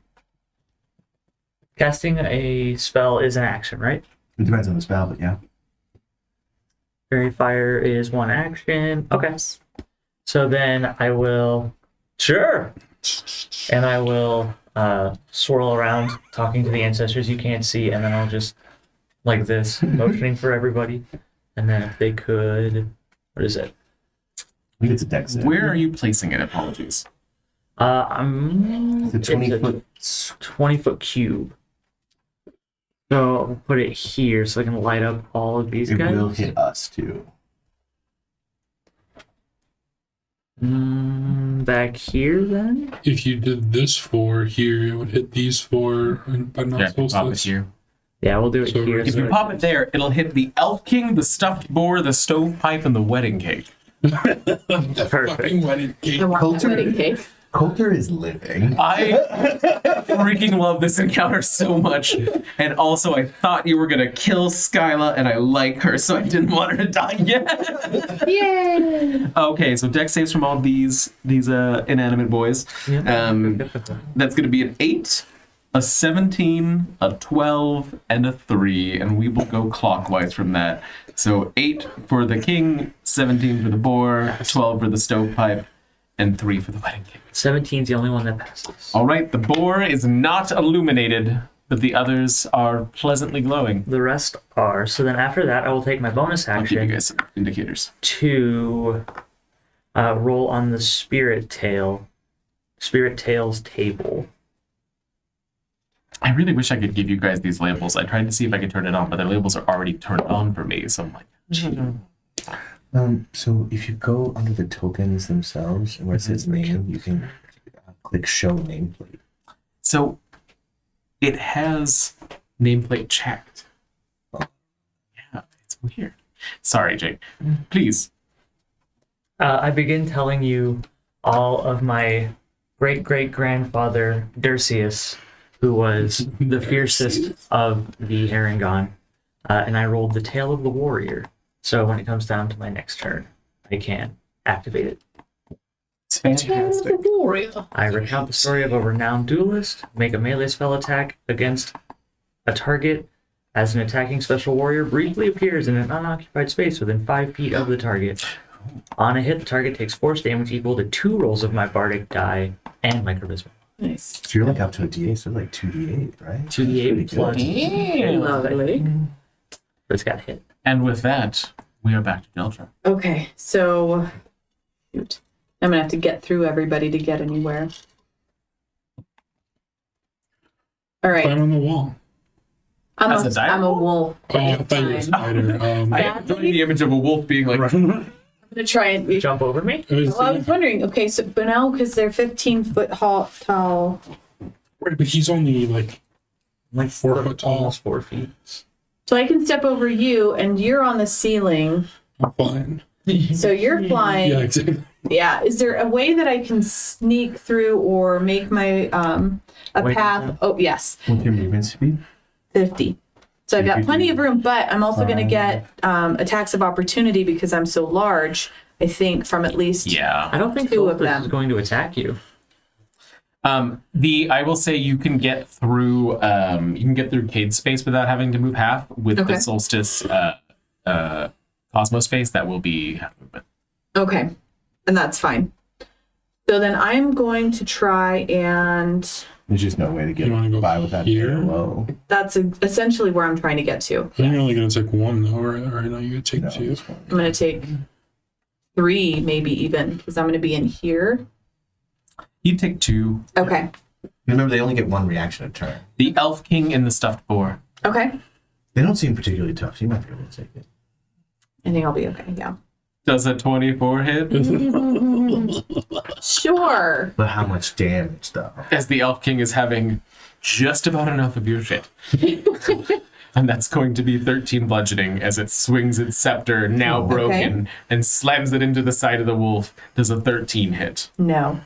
Casting a spell is an action, right? It depends on the spell, but yeah. Fairy Fire is one action. Okay. So then I will. Sure! And I will swirl around, talking to the ancestors you can't see, and then I'll just, like this, motioning for everybody. And then if they could. What is it? I think it's a dex save. Where are you placing it? Apologies. It's a 20-foot. 20-foot cube. So I'll put it here so I can light up all of these It guys. will hit us too. Back here then? If you did this 4 here, it would hit these 4, but not Yeah, pop it solstice. here. Yeah, we'll do it So here. If you pop it there, it'll hit the Elf King, the Stuffed Boar, the Stovepipe, and the Wedding Cake. The Perfect. fucking wedding cake. I want that Coulter- wedding cake. Coulter is living. I freaking love this encounter so much. And also, I thought you were going to kill Skyla, and I like her, so I didn't want her to die yet. Yay! Okay, so deck saves from all these inanimate boys. That's going to be an 8, a 17, a 12, and a 3, and we will go clockwise from that. So 8 for the king, 17 for the boar, 12 for the stovepipe, and 3 for the wedding cake. 17's the only one that passes. All right, the boar is not illuminated, but the others are pleasantly glowing. The rest are. So then after that, I will take my bonus I'll give you action guys some indicators. to roll on the Spirit Tail's table. I really wish I could give you guys these labels. I tried to see if I could turn it on, but the labels are already turned on for me, so I'm like, So if you go under the tokens themselves and where it says name, you can click show nameplate. So it has nameplate checked. Yeah, it's weird. Sorry, Jake. Please. I begin telling you all of my great-great-grandfather Dersius, who was the fiercest of the Harengon, and I rolled the Tail of the Warrior. So when it comes down to my next turn, I can activate it. It's fantastic. I recount the story of a renowned duelist, make a melee spell attack against a target as an attacking special warrior briefly appears in an unoccupied space within 5 feet of the target. On a hit, the target takes force damage equal to 2 rolls of my bardic die and my charisma. Nice. So you're like up to a D8, so like 2D8, right? 2d8 plus. Lovely. But it's got hit. And with that, we are back to Deltra. Okay, so shoot. I'm gonna have to get through everybody to get anywhere. All right. Climb on the wall. As a I'm a direwolf? wolf. Oh, I thought you were a spider. I enjoy the image of a wolf being like, I'm gonna try and be. Jump over me? Well, I was wondering. Okay, so but now because they're 15 foot tall. Right, but he's only like Like 4 foot tall. Almost 4 feet. So I can step over you, and you're on the ceiling. I'm flying. So you're flying. Yeah, exactly. Yeah. Is there a way that I can sneak through or make my a Wait, path? no. Oh yes, What's your movement speed? 50. So I've You got could plenty do of room, but I'm also going to get attacks of opportunity because I'm so large. I think from at least yeah. I don't think 2 of Solstice them. is going to attack you. I will say you can get through Cade space without having to move half with Okay. the Solstice Cosmos space. That will be half movement. Okay, and that's fine. So then I'm going to try and There's just no way to get You wanna go by with that here? low. that's essentially where I'm trying to get to. I think you're only going to take 1, though, right? Or no, you could take No, 2. this one. I'm going to take 3, maybe even, because I'm going to be in here. You take 2. Okay. Remember, they only get 1 reaction a turn. The Elf King and the Stuffed Boar. Okay. They don't seem particularly tough, so you might be able to take it. I think I'll be okay. Yeah. Does a 24 hit? Sure. But how much damage, though? As the Elf King is having just about enough of your shit. And that's going to be 13 bludgeoning as it swings its scepter, now broken, and slams it into the side of the wolf. Does a 13 hit? No.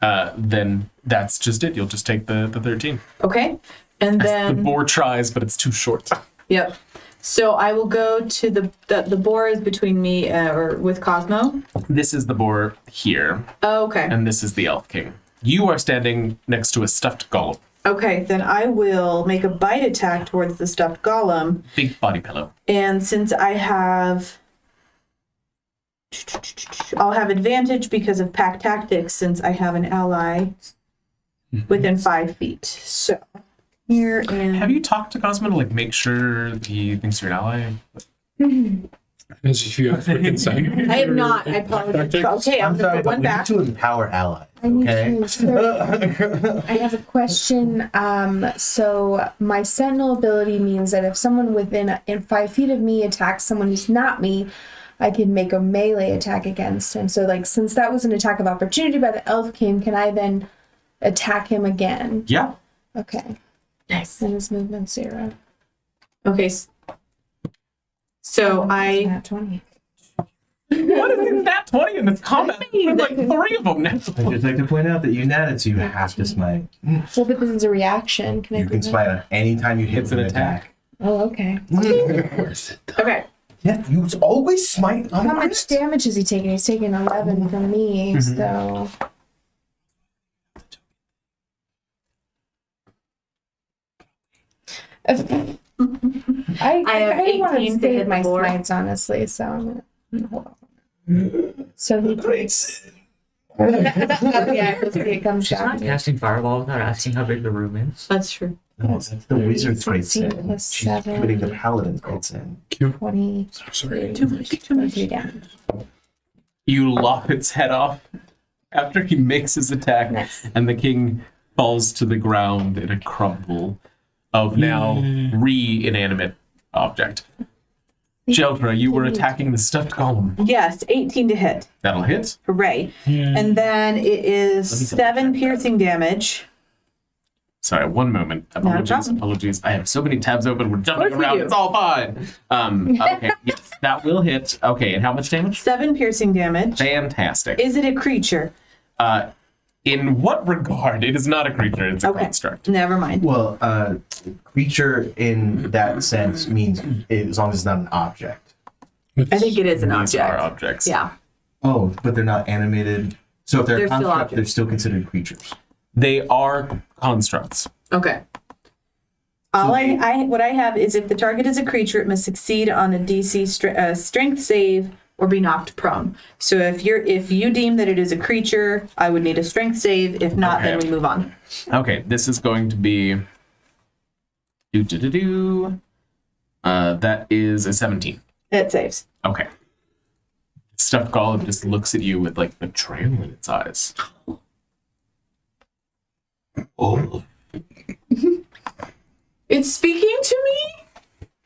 Then that's just it. You'll just take the 13. Okay. And The then boar tries, but it's too short. yep. So I will go to the boar is between me or with Cosmo. This is the boar here, Oh, okay. and this is the Elf King. You are standing next to a stuffed golem. Okay, then I will make a bite attack towards the stuffed golem. Big body pillow. And since I'll have advantage because of pack tactics since I have an ally within 5 feet. So here and Have you talked to Cosmo to like make sure he thinks you're an ally? As if you ask for consent. I have not. I apologize. Okay, I'm gonna put one we back. need to empower allies, I need okay? to, so I have a question. So my Sentinel ability means that if someone in 5 feet of me attacks someone who's not me, I can make a melee attack against him. So, like, since that was an attack of opportunity by the Elf King, can I then attack him again? Yeah. Okay. Nice. And his movement 0. Okay. So I Nat 20. What is that 20 in this combat? There's like 3 of them now. I'd just like to point out that you natted, so you have to smite. Well, but this is a reaction. Can I You do can that? smite on any time you hit It's with an an attack. Oh, okay. okay. Yeah, you always smite on How a much crit. damage is he taking? He's taking 11 from me, so. I have want 18 to to hit save my the board. smites, honestly, so I'm gonna hold on. So he takes. Yeah, it comes She's not down. casting fireball without asking how big the room is. That's true. No, that's the wizard's great 16 sin. plus She's 7. committing the paladin's great sin. 20. Sorry. 23 damage. You lop its head off after he makes his attack, Nice. and the king falls to the ground in a crumble of now re-inanimate object. Jeldra, you were attacking the stuffed golem. Yes, 18 to hit. That'll hit. Hooray. And then it is Let me 7 piercing damage. Sorry, one moment. Apologies, problem. apologies. I have so many tabs open. We're jumping course you around. do. It's all fine. Okay, yes, that will hit. Okay, and how much damage? 7 piercing damage. Fantastic. Is it a creature? In what regard? It is not a creature. It's a Okay. construct. Never mind. Well, creature in that sense means as long as it's not an object. I think it is an These are object. objects. Yeah. Oh, but they're not animated. So if they're, They're a still construct, objects. they're still considered creatures. They are constructs. Okay. All what I have is if the target is a creature, it must succeed on a DC strength save or be knocked prone. So if you deem that it is a creature, I would need a strength save. If not, then Okay. we move on. Okay, this is going to be that is a 17. It saves. Okay. Stuffed golem just looks at you with like betrayal in its eyes. Oh. It's speaking to me.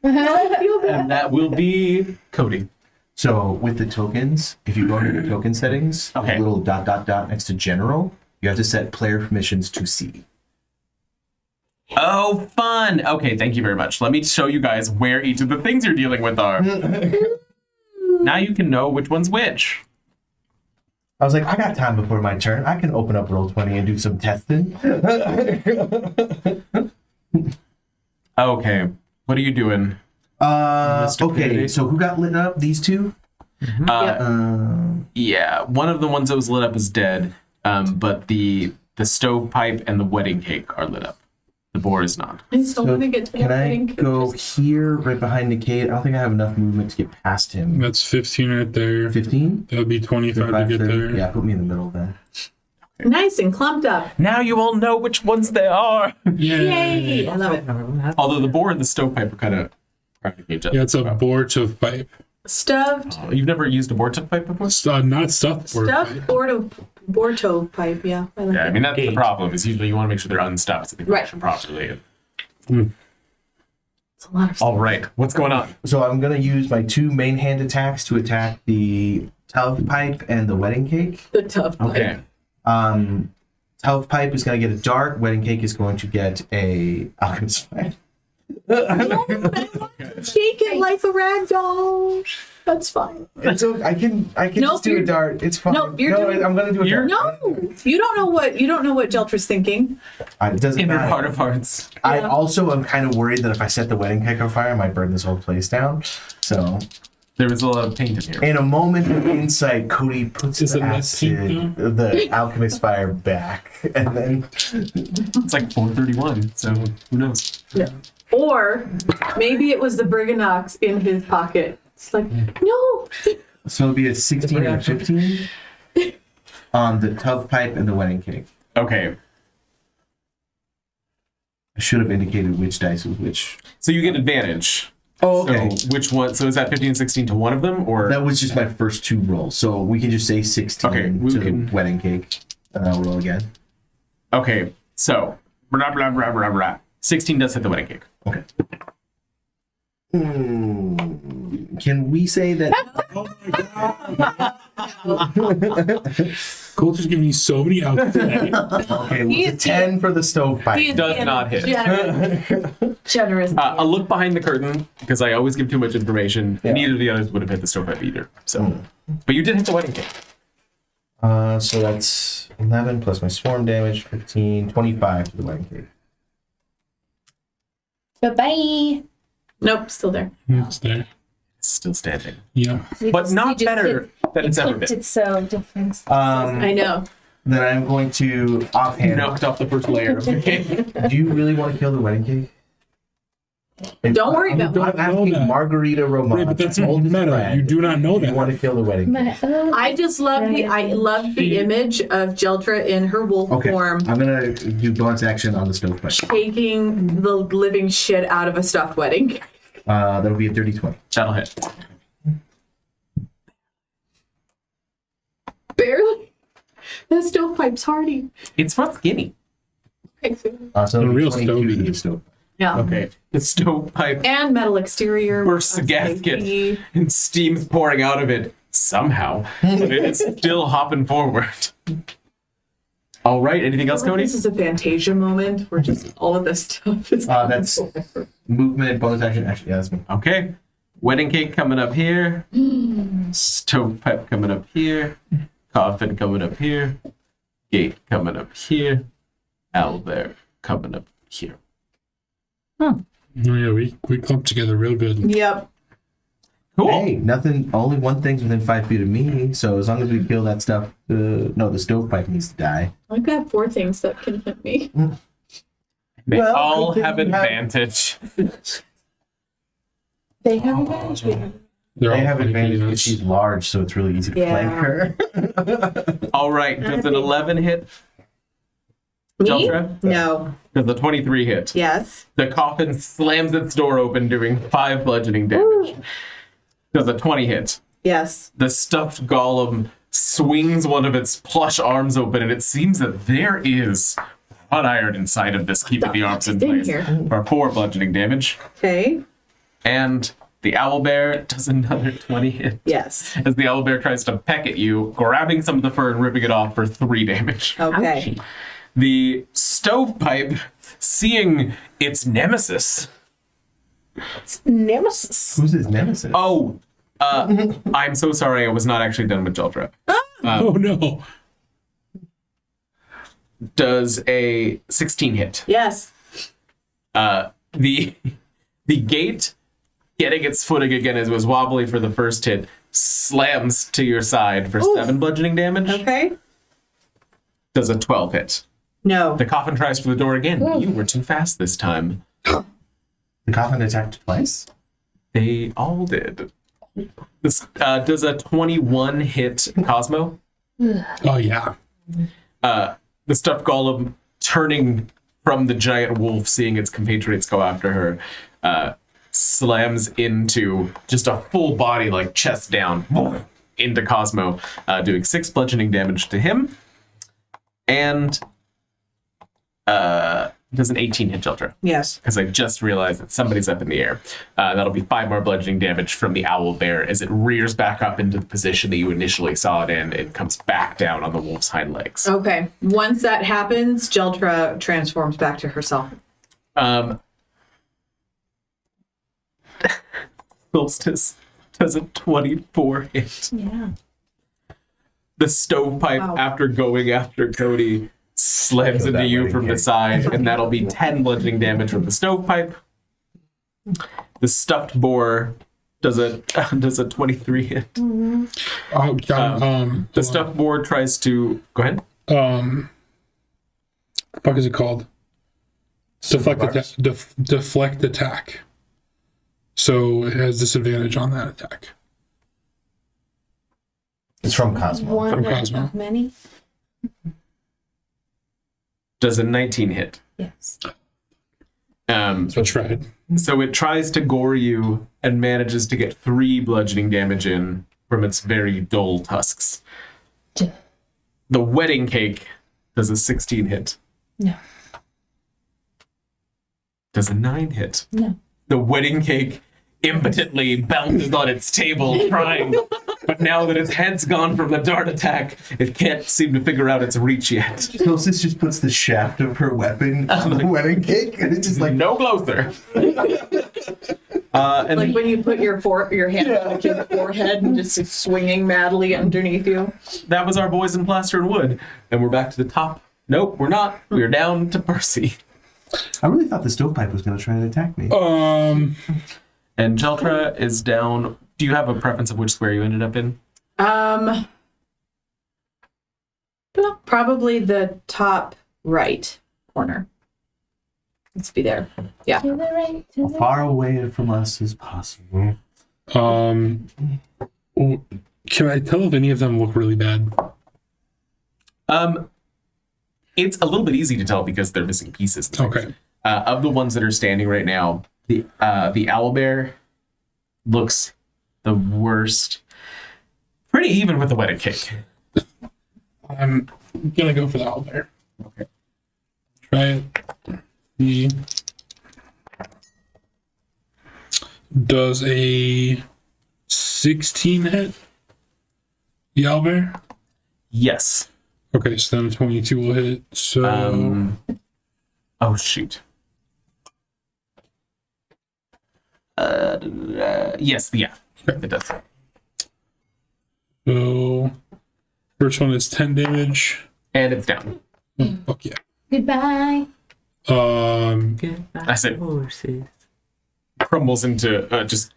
And that will be Cody. So with the tokens, if you go into the token settings, Okay. a little ... next to general, you have to set player permissions to see. Oh, fun. Okay, thank you very much. Let me show you guys where each of the things you're dealing with are. Now you can know which one's which. I was like, I got time before my turn. I can open up Roll20 and do some testing. Okay, what are you doing? Mr. Okay, Kennedy? so who got lit up? These two? Yeah, one of the ones that was lit up is dead, but the stovepipe and the wedding cake are lit up. The boar is not. I still So want to get to can that I thing. go here, right behind Nikkei? I don't think I have enough movement to get past him. That's 15 right there. 15? That would be 25 to get 30? there. Yeah, put me in the middle then. Nice and clumped up. Now you all know which ones they are. Yay! I love it. Although the boar and the stovepipe are kind of practically just. Yeah, it's a boar to pipe. Stuffed, You've never used a boar pipe before? Not stuffed boar stuffed pipe. Borto pipe. Yeah, I like Yeah, I it. mean that's the Gate. problem. Is usually you want to make sure they're unstuffed so they Right. function properly. It's a lot of stuff. All right, what's going on? So I'm going to use my 2 main hand attacks to attack the Tove Pipe and the Wedding Cake. The tough pipe. Okay. Tove Pipe is going to get a dart. Wedding Cake is going to get a Alchemist Fire. Shake it like a rag doll. That's fine. It's okay. I can Nope, just do a you're- dart. It's fine. Nope, you're doing- I'm gonna do a You're- dart. No, you don't know what Jeltra's thinking. It doesn't Inner matter. heart of hearts. I also am kind of worried that if I set the wedding cake on fire, I might burn this whole place down. So, There was a lot of paint in here. in a moment of insight, Cody puts Is the it that acid, pink the alchemist fire back, and then It's like 4:31, so who knows? Or maybe it was the Briganox in his pocket. It's like, no. so it'll be a 16 and a 15 on the Tove Pipe and the wedding cake. Okay, I should have indicated which dice was which. so you get advantage. Oh, So which one? So is that 15 and 16 to one of them, or That was just my first 2 rolls, so we can just say 16 Okay, we to can- the wedding cake, and I'll roll again. okay? So blah blah blah blah blah. 16 does hit the wedding cake. Okay. Can we say that? Coulter's giving you so many outs today. Okay, well, it's a 10 for the stovepipe. Does not hit. Generous. A look behind the curtain, because I always give too much information. Yeah. Neither of the others would have hit the stovepipe either. So, but you did hit the wedding cake. So that's 11 plus my swarm damage, 15, 25 to the wedding cake. Bye-bye. Nope, still there. It's there. It's still standing, Yeah. but not better than it's ever been. It's so different. I know. Then I'm going to offhand. Knocked off the first layer of the cake. Do you really want to kill the wedding cake? Don't worry about Don't I'm know asking that. Margarita Romano. Right, but that's not oldest meta. friend, You do not know do you that. want to kill the wedding cake? I just love the image of Jeldra in her wolf Okay, form I'm gonna do bonus action on the stovepipe. taking the living shit out of a stuffed wedding. That'll be a dirty 20. That'll hit. Barely. The stovepipe's hardy. It's not skinny. So A it'll be real 22 stovey. to the stovepipe. Yeah. Okay. The stovepipe And metal exterior. bursts a gasket and steam's pouring out of it somehow. But it's still hopping forward. All right. Anything else, Cody? This is a Fantasia moment where just all of this stuff is. That's movement, bonus action. Actually, yeah, that's me. Okay. Wedding cake coming up here. Stovepipe coming up here. Coffin coming up here. Gate coming up here. Owlbear coming up here. Oh yeah, we clumped together real good. Yep. Cool. Hey, nothing. Only one thing's within 5 feet of me. So as long as we kill that stuff, no, the stovepipe needs to die. I've got 4 things that can hit me. They Well, all good have thing you have- advantage. They have advantage. They're They all have flanking advantage because us. she's large, so it's really easy to Yeah. flank her. All right. Does an 11 hit? Me? Jeldra? No. Does a 23 hit? Yes. The coffin slams its door open, doing 5 bludgeoning damage. Does a 20 hit? Yes. The stuffed golem swings one of its plush arms open, and it seems that there is hot iron inside of this, keeping the arms in in place. here? For 4 bludgeoning damage. Okay. And the owlbear does another 20 hit. Yes. As the owlbear tries to peck at you, grabbing some of the fur and ripping it off for 3 damage. Okay. The stovepipe, seeing its nemesis. Nemesis. Who's his nemesis? Oh, I'm so sorry. I was not actually done with Jeldra. Oh no. Does a 16 hit. Yes. The gate, getting its footing again as it was wobbly for the first hit, slams to your side for 7 bludgeoning damage. Okay. Does a 12 hit. No. The coffin tries for the door again, but you were too fast this time. The coffin attacked twice? They all did. This does a 21 hit Cosmo. Oh yeah. The stuffed golem turning from the giant wolf, seeing its compatriots go after her, slams into just a full body, like chest down, into Cosmo, doing 6 bludgeoning damage to him. And does an 18 hit Jeldra, Yes. because I just realized that somebody's up in the air. That'll be 5 more bludgeoning damage from the owl bear as it rears back up into the position that you initially saw it in. It comes back down on the wolf's hind legs. Okay. Once that happens, Jeldra transforms back to herself. Solstice does a 24 hit. Yeah. The stovepipe, Wow. after going after Cody, slams Kill into that you wedding from the cake. side, and that'll be 10 bludgeoning damage from the stovepipe. The stuffed boar does a 23 hit. Oh, The stuffed boar tries to go ahead. fuck is it called? Deflect attack. So it has disadvantage on that attack. It's from Cosmo. One From of Cosmo. many. Does a 19 hit. Yes. So I tried. So it tries to gore you and manages to get 3 bludgeoning damage in from its very dull tusks. The wedding cake does a 16 hit. No. Does a 9 hit. No. The wedding cake impotently bounces on its table, trying. But now that its head's gone from the dart attack, it can't seem to figure out its reach yet. Kelsey just puts the shaft of her weapon on the wedding cake, and it's just like, No closer. And Like when you put your hand on your forehead and just it's swinging madly underneath you. that was our boys in Plaster and Wood. And we're back to the top. Nope, we're not. We're down to Percy. I really thought the stovepipe was going to try and attack me. And Jeltra is down. Do you have a preference of which square you ended up in? Probably the top right corner. Let's be there. Yeah. To the right, to As the far away from us as possible. Can I tell if any of them look really bad? It's a little bit easy to tell because they're missing pieces. Okay. Of the ones that are standing right now, the owlbear looks the worst. Pretty even with the wedding cake. I'm gonna go for the owlbear. Okay. Try it. See. Does a 16 hit the owlbear? Yes. Okay, so then 22 will hit. So Oh shoot. Yes, yeah, it does. so first one is 10 damage. And it's down. Oh, fuck yeah. Goodbye. I said- horses. Crumbles into just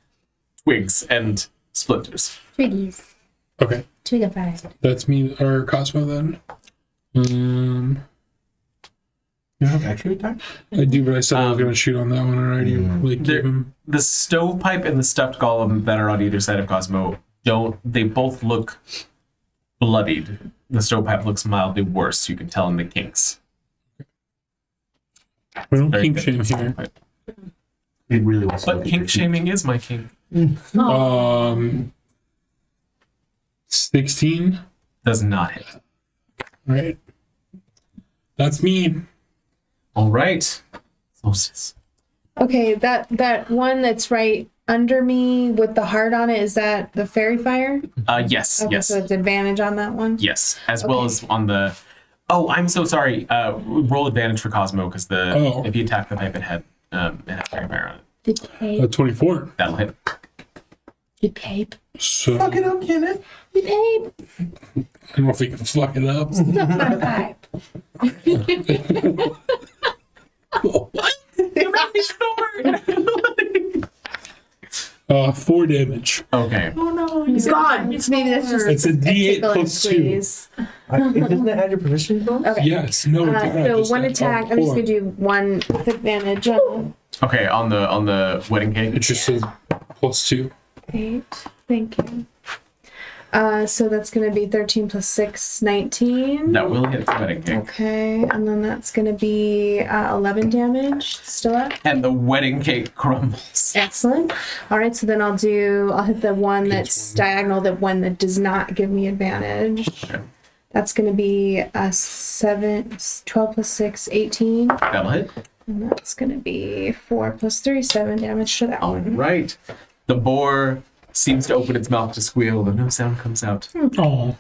twigs and splinters. Twiggies. Okay, Twigified. that's me or Cosmo then. You have extra attack? I do, but I said I was gonna shoot on that one already. Like There- give him. The stovepipe and the stuffed golem that are on either side of Cosmo they both look bloodied. The stovepipe looks mildly worse, you can tell in the kinks. We don't Very kink good. shame here. Stovepipe. It really was. But kink shaming is my kink. 16. Does not hit. Right. That's me. All right. Solstice. Okay, that one that's right under me with the heart on it, is that the fairy fire? Yes, Okay, yes, so it's advantage on that one? yes. As well Okay. as on the. Oh, I'm so sorry. Roll advantage for Cosmo because if you attack the pipe, it had fairy fire on it. The cape. 24. That'll hit. The cape. So Fuck it up, Kenneth. The cape. I don't know if we can fuck it up. The pipe. You made me snort. 4 damage. Okay. He's gone. Maybe that's just It's a D8 tickle and plus 2. squeeze. Doesn't that add your position bonus? Okay. Yes. No. it does not. So Just one that. attack. Oh, I'm just hold gonna on. do one with advantage on Okay, on the wedding It cake. just says +2. 8. Thank you. So that's gonna be 13 plus 6, 19. That will hit the wedding cake. Okay, and then that's gonna be 11 damage. Still up. And the wedding cake crumbles. Excellent. All right, so then I'll hit the one that's diagonal, the one that does not give me advantage. Okay. That's gonna be 12 plus 6, 18. That'll hit. And that's gonna be 4 plus 3, 7 damage to that one. Right. The boar seems to open its mouth to squeal, but no sound comes out. Oh,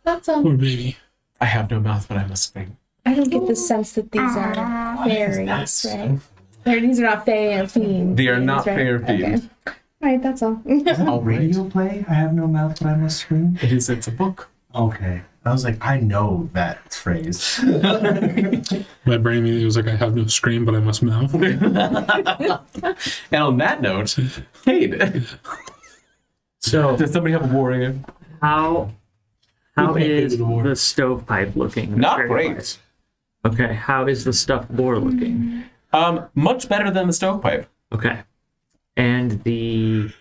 That's all. poor baby. I have no mouth, but I must scream. I don't get the sense that these are fairies, right? These are not fae or fiend. They are not right? fae or Okay. fiend. All right, that's all. Oh, radio play? I have no mouth, but I must scream. It's a book. Okay. I was like, I know that phrase. My brain immediately was like, I have no scream, but I must mouth. And on that note, Cade, So does somebody have a warrior? how Look is like the war. the stovepipe looking? Not Very great. well. Okay, how is the stuffed boar looking? Much better than the stovepipe. Okay. And the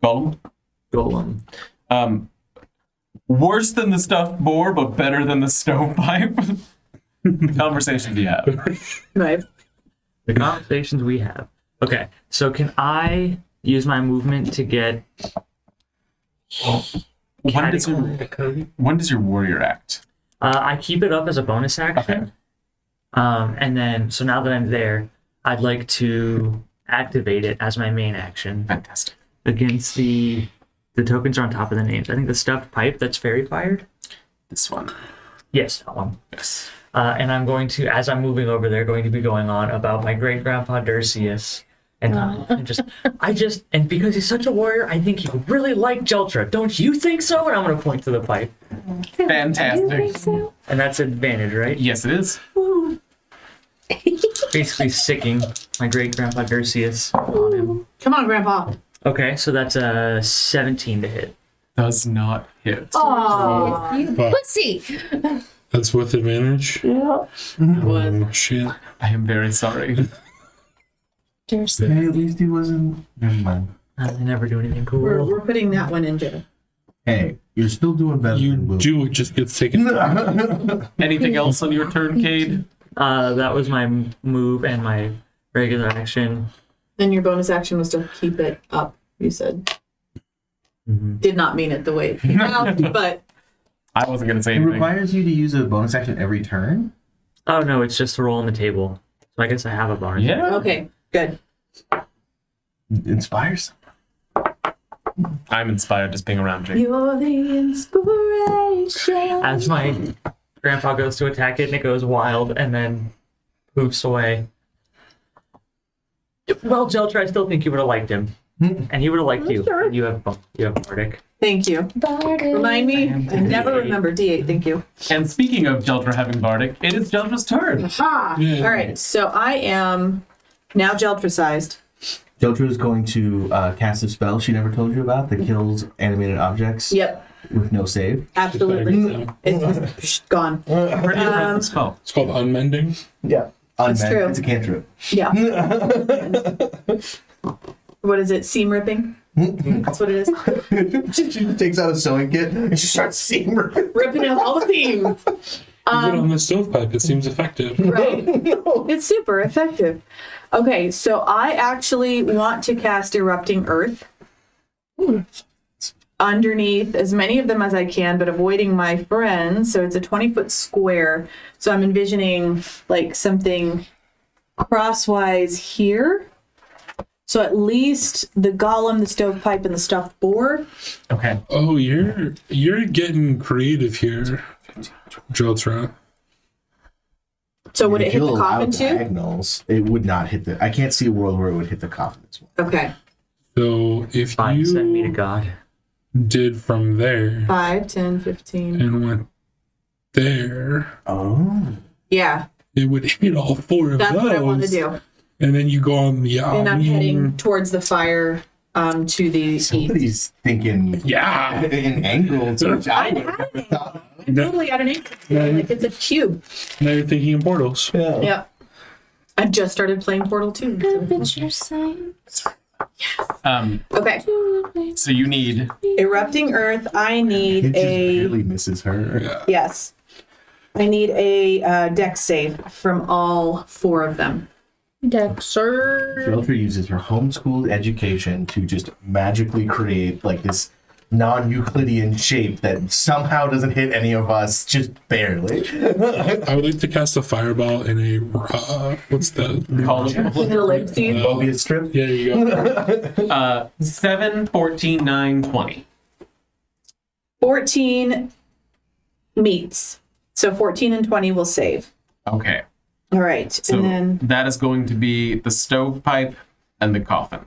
Golem. golem. Worse than the stuffed boar, but better than the stovepipe. The conversations you have. Right. The conversations we have. Okay, so can I use my movement to get When does your warrior act? I keep it up as a bonus action. Okay. And then, so now that I'm there, I'd like to activate it as my main action Fantastic. against the tokens are on top of the names. I think the stuffed pipe that's fairy fired. This one. Yes, that one. Yes. And I'm going to, as I'm moving over there, going to be going on about my great grandpa Dursius. And and because he's such a warrior, I think he would really like Jeltra. Don't you think so? And I'm going to point to the pipe. Fantastic. And that's advantage, right? Yes, it is. Basically sicking my great grandpa Dursius on him. Come on, Grandpa. Okay, so that's a 17 to hit. Does not hit. Aww. You pussy. That's with advantage. What? Oh shit! I am very sorry. Hey, at least he wasn't. Never mind. I never do anything cool. We're putting that one in jail. Hey, you're still doing better You than Boo. do, it just gets taken. Anything else on your turn, Cade? That was my move and my regular action. Then your bonus action was to keep it up, you said. Did not mean it the way it came out, but I wasn't going to say It anything. requires you to use a bonus action every turn? Oh no, it's just a roll on the table. So I guess I have a bar. Yeah. okay, good. Inspires. I'm inspired just being around Jake. You're the inspiration. As my grandpa goes to attack it and it goes wild and then poofs away. Well, Jeltra, I still think you would have liked him. And he would have liked you. Sure. You have Bardic. Thank you. Remind me. I never remember D8. Thank you. And speaking of Jeldra having Bardic, it is Jeldra's turn. Ha! Yeah. All right, so I am now Jeltra-sized. Jeltra is going to cast a spell she never told you about that kills animated objects Yep, with no save. absolutely. It's gone. Pretty impressive spell. It's called unmending. Yeah. That's true. It's a cantrip. Yeah. What is it? Seam ripping? That's what it is. She takes out a sewing kit and she starts seam ripping. Ripping out all the seam. Even on the stovepipe, it seems effective. Right. It's super effective. Okay, so I actually want to cast Erupting Earth underneath as many of them as I can, but avoiding my friends. So it's a 20-foot square. So I'm envisioning like something crosswise here. So at least the golem, the stovepipe, and the stuffed boar. Okay. Oh, you're getting creative here, Jeltra. So would it If hit you the allow coffin too? diagonals, it would not hit the. I can't see a world where it would hit the coffin as well. Okay. So if Fine, send me to you God. did from there 5, 10, 15. and went there, Oh. Yeah, it would hit all four of that's those. what I want to do. And then you go on the And I'm heading towards the fire to the east. Somebody's thinking Yeah. in angles, which I I'm would have never thought of. I'm totally at an angle. Like it's a cube. Now you're thinking in portals. Yeah. I just started playing Portal 2. Okay. So you need Erupting Earth, I need It just a... barely misses her. Yeah. Yes. I need a dex save from all 4 of them. Dexter. Jeltra uses her homeschooled education to just magically create like this non-Euclidean shape that somehow doesn't hit any of us, just barely. I would like to cast a fireball in a what's that? call it Ellipses. Mobius strip. Yeah, there you go. 7, 14, 9, 20. 14 meets. So 14 and 20 will save. Okay. All right. So and then, that is going to be the stovepipe and the coffin.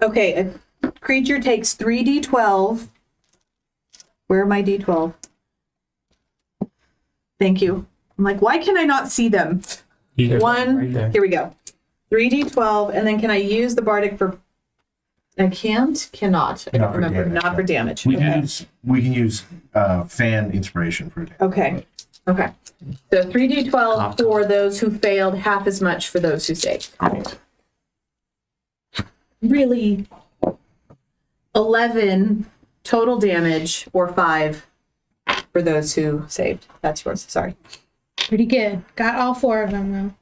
okay, a creature takes 3d12. Where are my d12? Thank you. I'm like, why can I not see them? Yeah. One, Right there. here we go. 3d12, and then can I use the bardic for... I cannot. I Not don't for remember. damage, Not no. for damage. We Okay. can use fan inspiration for it. Okay. Okay. So 3d12 for those who failed, half as much for those who saved. Really? 11 total damage, or 5 for those who saved. That's yours. Sorry. Pretty good. Got all 4 of them though.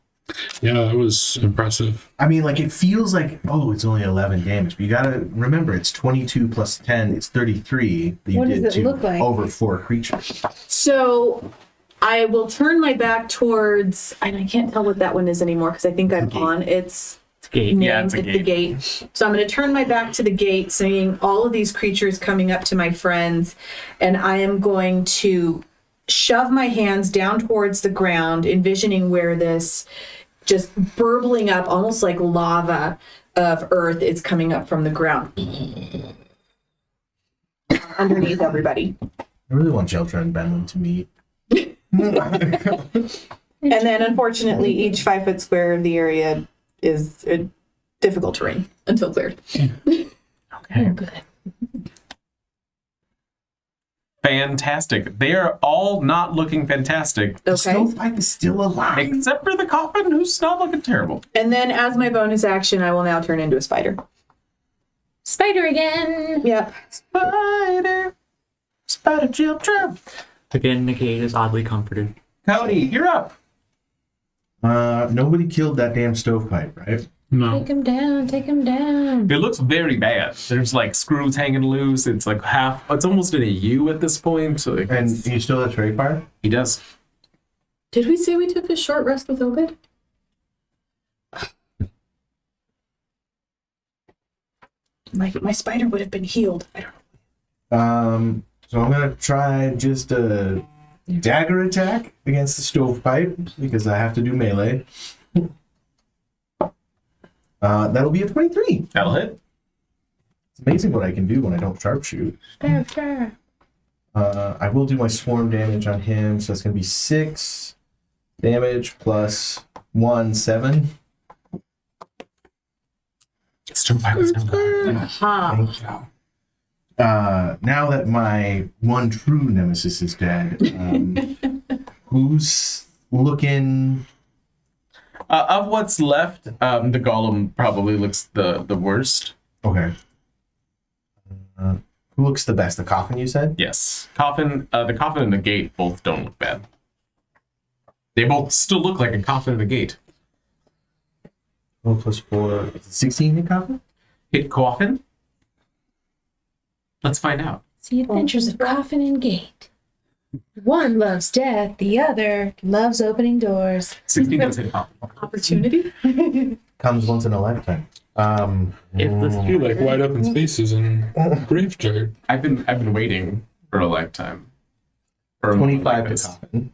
Yeah, that was impressive. I mean, like, it feels like, oh, it's only 11 damage, but you gotta remember, it's 22 plus 10, it's 33 that you What did does it to look like? over 4 creatures. So I will turn my back towards, and I can't tell what that one is anymore because I think I'm Okay. on its Gate. name. Yeah, it's a the gate. So I'm going to turn my back to the gate, seeing all of these creatures coming up to my friends, and I am going to shove my hands down towards the ground, envisioning where this just burbling up, almost like lava of earth is coming up from the ground underneath everybody. I really want Jeltra and Benlin to meet. And then, unfortunately, each 5 foot square of the area is difficult terrain until cleared. Okay. Oh, good. Fantastic. They are all not looking fantastic, The Okay. stovepipe is still alive. except for the coffin, who's not looking terrible. And then, as my bonus action, I will now turn into a spider. Spider again. Yep. Spider Jeltra. Again, the gate is oddly comforted. Cody, you're up. Nobody killed that damn stovepipe, right? No. Take him down. Take him down. It looks very bad. There's like screws hanging loose. It's like half. It's almost in a U at this point. So like, And he still has Fairy Fire? he does. Did we say we took a short rest with Obed? My spider would have been healed. I don't know. So I'm gonna try just a dagger attack against the stovepipe because I have to do melee. That'll be a 23. That'll hit. It's amazing what I can do when I don't sharpshoot. Sure. I will do my swarm damage on him, so that's gonna be 6 damage plus 1, 7. Stovepipe is no good. Thank you. Now that my one true nemesis is dead, who's looking? Of what's left, the golem probably looks the worst. Okay. Who looks the best? The coffin, you said? Yes. Coffin, the coffin and the gate both don't look bad. They both still look like a coffin and a gate. 12 plus 4. 16 in coffin? Hit coffin? Let's find out. It's the adventures of Coffin and Gate. One loves death, the other loves opening doors. 16 does hit coffin. Opportunity? Comes once in a lifetime. If the You like wide open spaces and graveyard. I've been waiting for a lifetime. For a 25 moment like to this. coffin.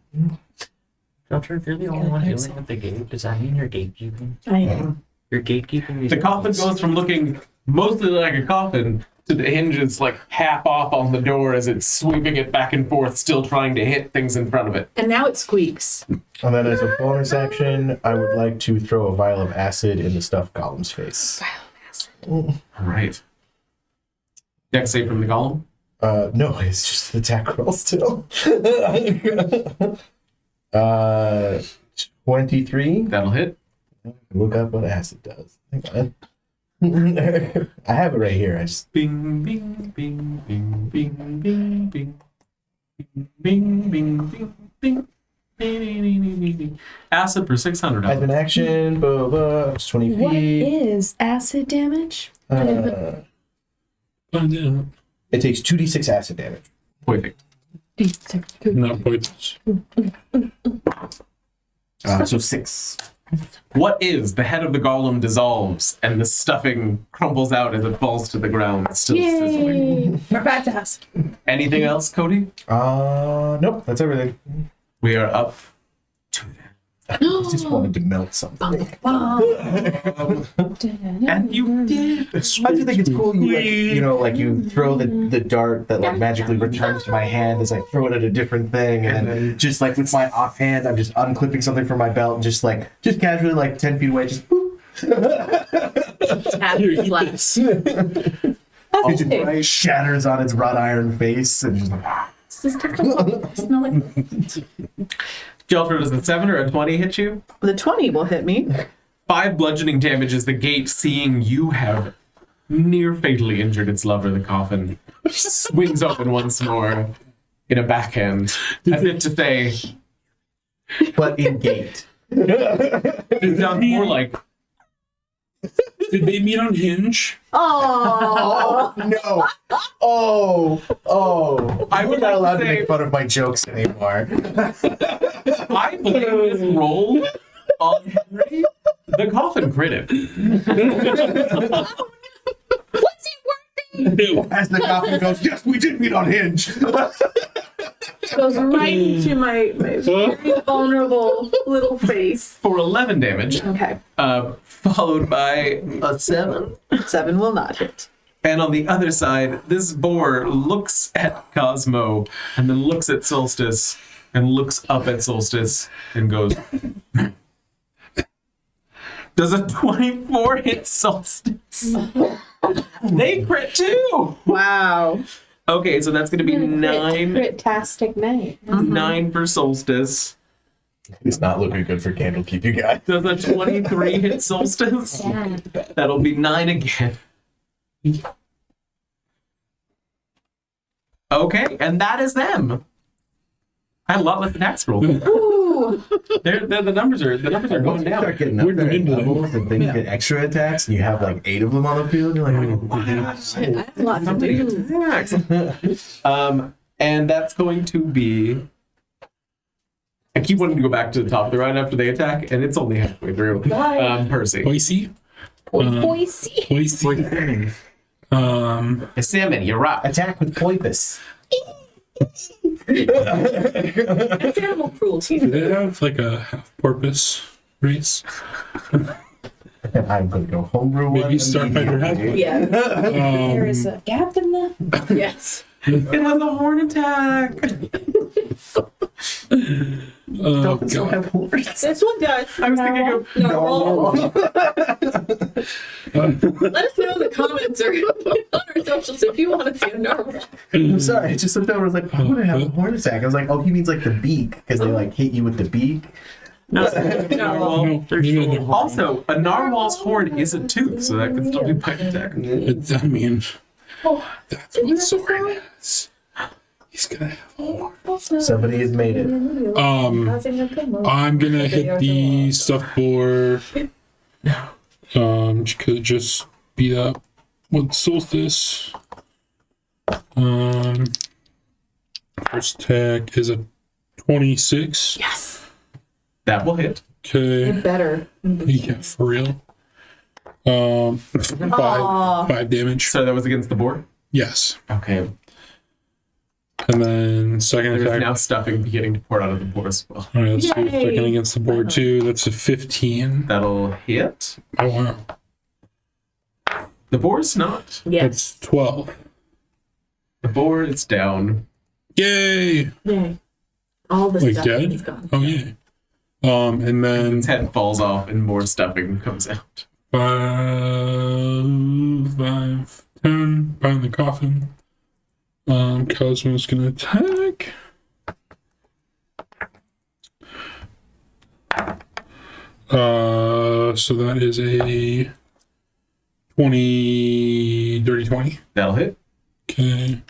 Shelter, if you're the only one dealing with the gate, does that mean you're gatekeeping? I am. You're gatekeeping these The coffin ones? goes from looking mostly like a coffin to the hinges like half off on the door as it's sweeping it back and forth, still trying to hit things in front of it. And now it squeaks. And then as a bonus action, I would like to throw a vial of acid in the stuffed golem's face. All right. Dex save from the golem. No, it's just an attack roll still. 23. That'll hit. Look up what acid does. Hang on. I have it right here. I just Bing, bing, bing, bing, bing, bing, bing. Bing, bing, bing, bing. Bing. Acid for 600. as an action. Blah, blah, it's 20 What feet. is acid damage? It takes 2d6 acid damage. Perfect. Not points. So 6. What is the head of the golem dissolves and the stuffing crumbles out as it falls to the ground, still sizzling. We're back to us. Anything else, Cody? Nope, that's everything. We are up to them. I just wanted to melt something. And you did. I just think it's cool. You throw the dart that like magically returns to my hand as I throw it at a different thing, and then just like with my offhand, I'm just unclipping something from my belt and just casually like 10 feet away, just boop. It just shatters on its wrought iron face and just Smell like Gelter, does a 7 or a 20 hit you? the 20 will hit me. 5 bludgeoning damage as the gate, seeing you have near fatally injured its lover, the coffin, swings open once more in a backhand, as if to say, but in gate. it sounds more like, Did they meet on Hinge? Oh, No. I would We're not allowed like to to say, make fun of my jokes anymore. I believe this roll on Henry The coffin critted. What's it worth? As the coffin goes, yes, we did meet on Hinge. Goes right into my very vulnerable little face. For 11 damage, Okay. followed by a 7. 7 will not hit. And on the other side, this boar looks at Cosmo and then looks at Solstice and looks up at Solstice and goes, does a 24 hit Solstice? They crit too! Wow. Okay, so that's going to be 9. Crit-tastic night. 9 for Solstice. It's not looking good for Candlekeep, you guys. Does a 23 hit Solstice? Yeah. That'll be 9 again. Okay, and that is them. I had a lot less attacks rolled. Ooh. The numbers are Once going you down. start getting up We're there in into it. levels and then you get extra attacks and you have like 8 of them on the field, you're like, I have a lot to do. And that's going to be. I keep wanting to go back to the top of the round after they attack, and it's only halfway through. Percy. Boise. Boise. Boise. Salmon, you're up. attack with Poipus. That's animal cruelty. Do they have like a half porpoise race? And I'm going to go homebrew one. Maybe Starfighter has one. Yeah. There is a gap in the. Yes. It has a horn attack. Oh Still god. have horns. This one does. I was thinking of. No. Let us know in the comments or on our socials if you want to see a normal. I'm sorry, I just looked over and was like, why would I have a horn attack? I was like, oh, he means like the beak, because they like hit you with the beak. No, Narwhal. No, you know, Also, a narwhal's horn is a tooth, so that could still be bite attack. I mean, that's what Soren is. He's gonna have a horn. Somebody has made it. I'm gonna hit the stuffed boar. Could just beat up with Solstice. First attack is a 26. Yes. That will hit. Okay. Better. Yeah, for real. Five damage. So that was against the board? Yes. Okay. And then second There's attack. now stuffing beginning to pour out of the board as well. All right, let's do Yay. second against the board too. That's a 15. That'll hit. Oh wow. The board's not. Yes. That's 12. The board is down. Yay! Yay. All the Like stuff dead? is gone. Oh yeah. And then Its head falls off and more stuffing comes out. 5, 10, behind the coffin. Cosmo's gonna attack. So that is a 20, dirty 20. That'll hit. Okay.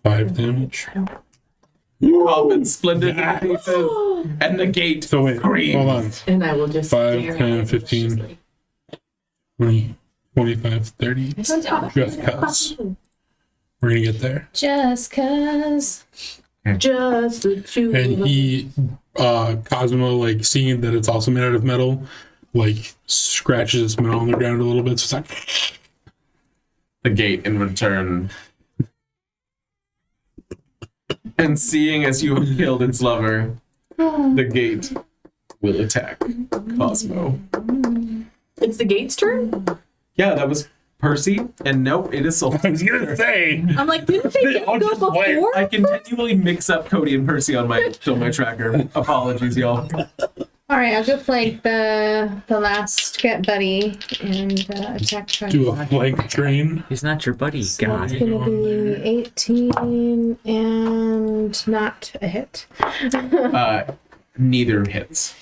5 damage. Coffin splintered into pieces, and the gate So wait, screams. hold on. And I will just 5, stare 10, at it 15. viciously. 20, 25, 30. Just cuz. We're gonna get there. Just cause. Just the two And of us. he, Cosmo, like, seeing that it's also made out of metal, like, scratches its metal on the ground a little bit. So it's like, The gate in return. And seeing as you have killed its lover, the gate will attack Cosmo. It's the gate's turn? Yeah, that was Percy, and nope, it is Soul. I was gonna say. I'm like, didn't they I'll go just wait. before? I continually mix up Cody and Percy on my tracker. Apologies, y'all. All right, I'll go flank the last get buddy and attack try. Do a flank drain. He's not your buddy, So guy. it's gonna be 18 and not a hit. Neither hits.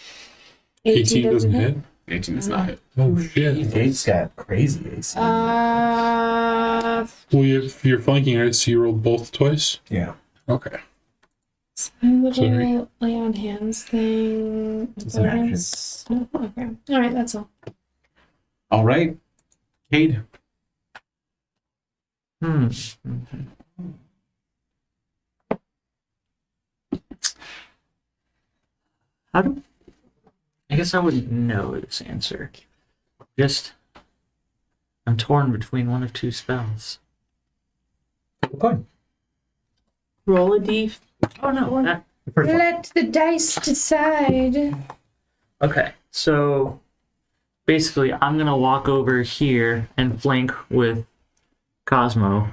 18 doesn't hit. 18 does not hit. Oh shit. Gate's got crazy AC. Uh, Well, if you're flanking, right? So you rolled both twice? Yeah. Okay. my Sorry. little lay on hands thing. It's an action. No, okay. All right, that's all. All right, Cade. I guess I wouldn't know this answer. I'm torn between one of two spells. Coin. Roll a d. Oh no. The first one. Let the dice decide. Okay, so basically I'm gonna walk over here and flank with Cosmo.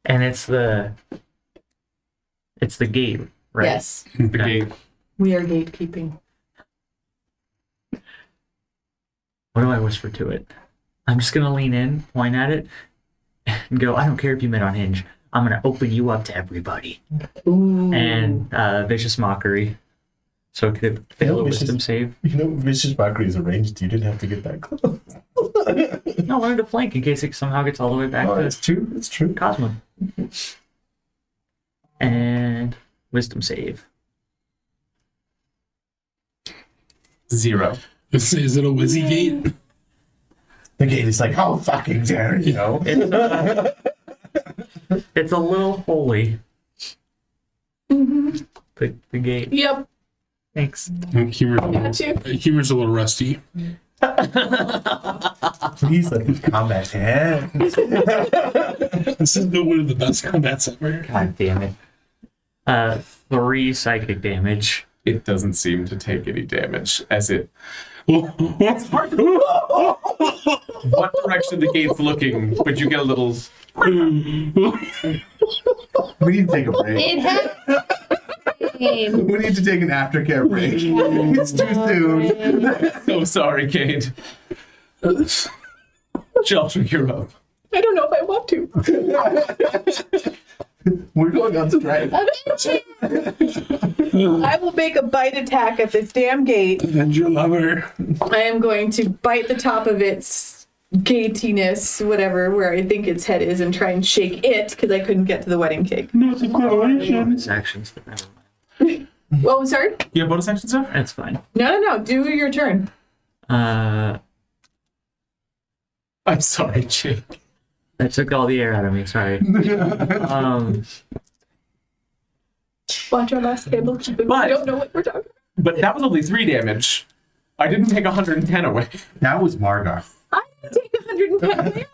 And it's the gate, right? Yes, The gate. we are gatekeeping. What do I whisper to it? I'm just gonna lean in, point at it, and go, I don't care if you met on Hinge. I'm gonna open you up to everybody. Ooh. And vicious mockery. So it could fail a wisdom save. You know, Vicious Mockery is arranged. You didn't have to get that close. No, I wanted to flank in case it somehow gets all the way back Oh, to it's true. It's true. Cosmo. And wisdom save. 0. Is it a Wizzy gate? The gate is like, how fucking dare you? It's a little holy. The gate. Yep, Thanks. got you. Humor's a little rusty. Please let the combat end. This is one of the best combats ever. God damn it. 3 psychic damage. It doesn't seem to take any damage as it. What? What direction the gate's looking, but you get a little. We need to take a break. It happened. We need to take an aftercare break. It's too soon. So sorry, Kate. Shelter, you're up. I don't know if I want to. We're going on strike. I will make a bite attack at this damn gate. And your lover. I am going to bite the top of its gatiness, whatever, where I think its head is, and try and shake it because I couldn't get to the wedding cake. Not the correlation. Bonus actions, but never mind. Well, sorry? You have bonus action stuff? That's fine. No. Do your turn. I'm sorry, Jake. That took all the air out of me, sorry. Watch our last table. But- I don't know what we're talking about. But that was only 3 damage. I didn't take 110 away. That was Margar. I didn't take 110 away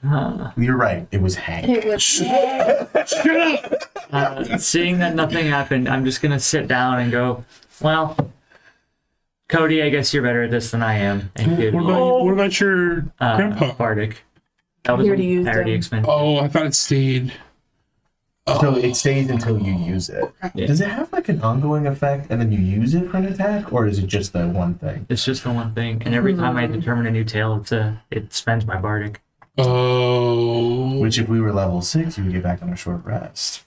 either. You're right. It was Hank. It was. Seeing that nothing happened, I'm just gonna sit down and go, well, Cody, I guess you're better at this than I am. And give What about your grandpa? Bardic. That was He already a used parity them. expend. Oh, I thought it stayed. So it stays until you use it. Yeah. Does it have like an ongoing effect and then you use it for an attack? Or is it just the one thing? It's just the one thing. And every time I determine a new tale, it spends my Bardic. Oh. Which if we were level 6, you would get back on a short rest.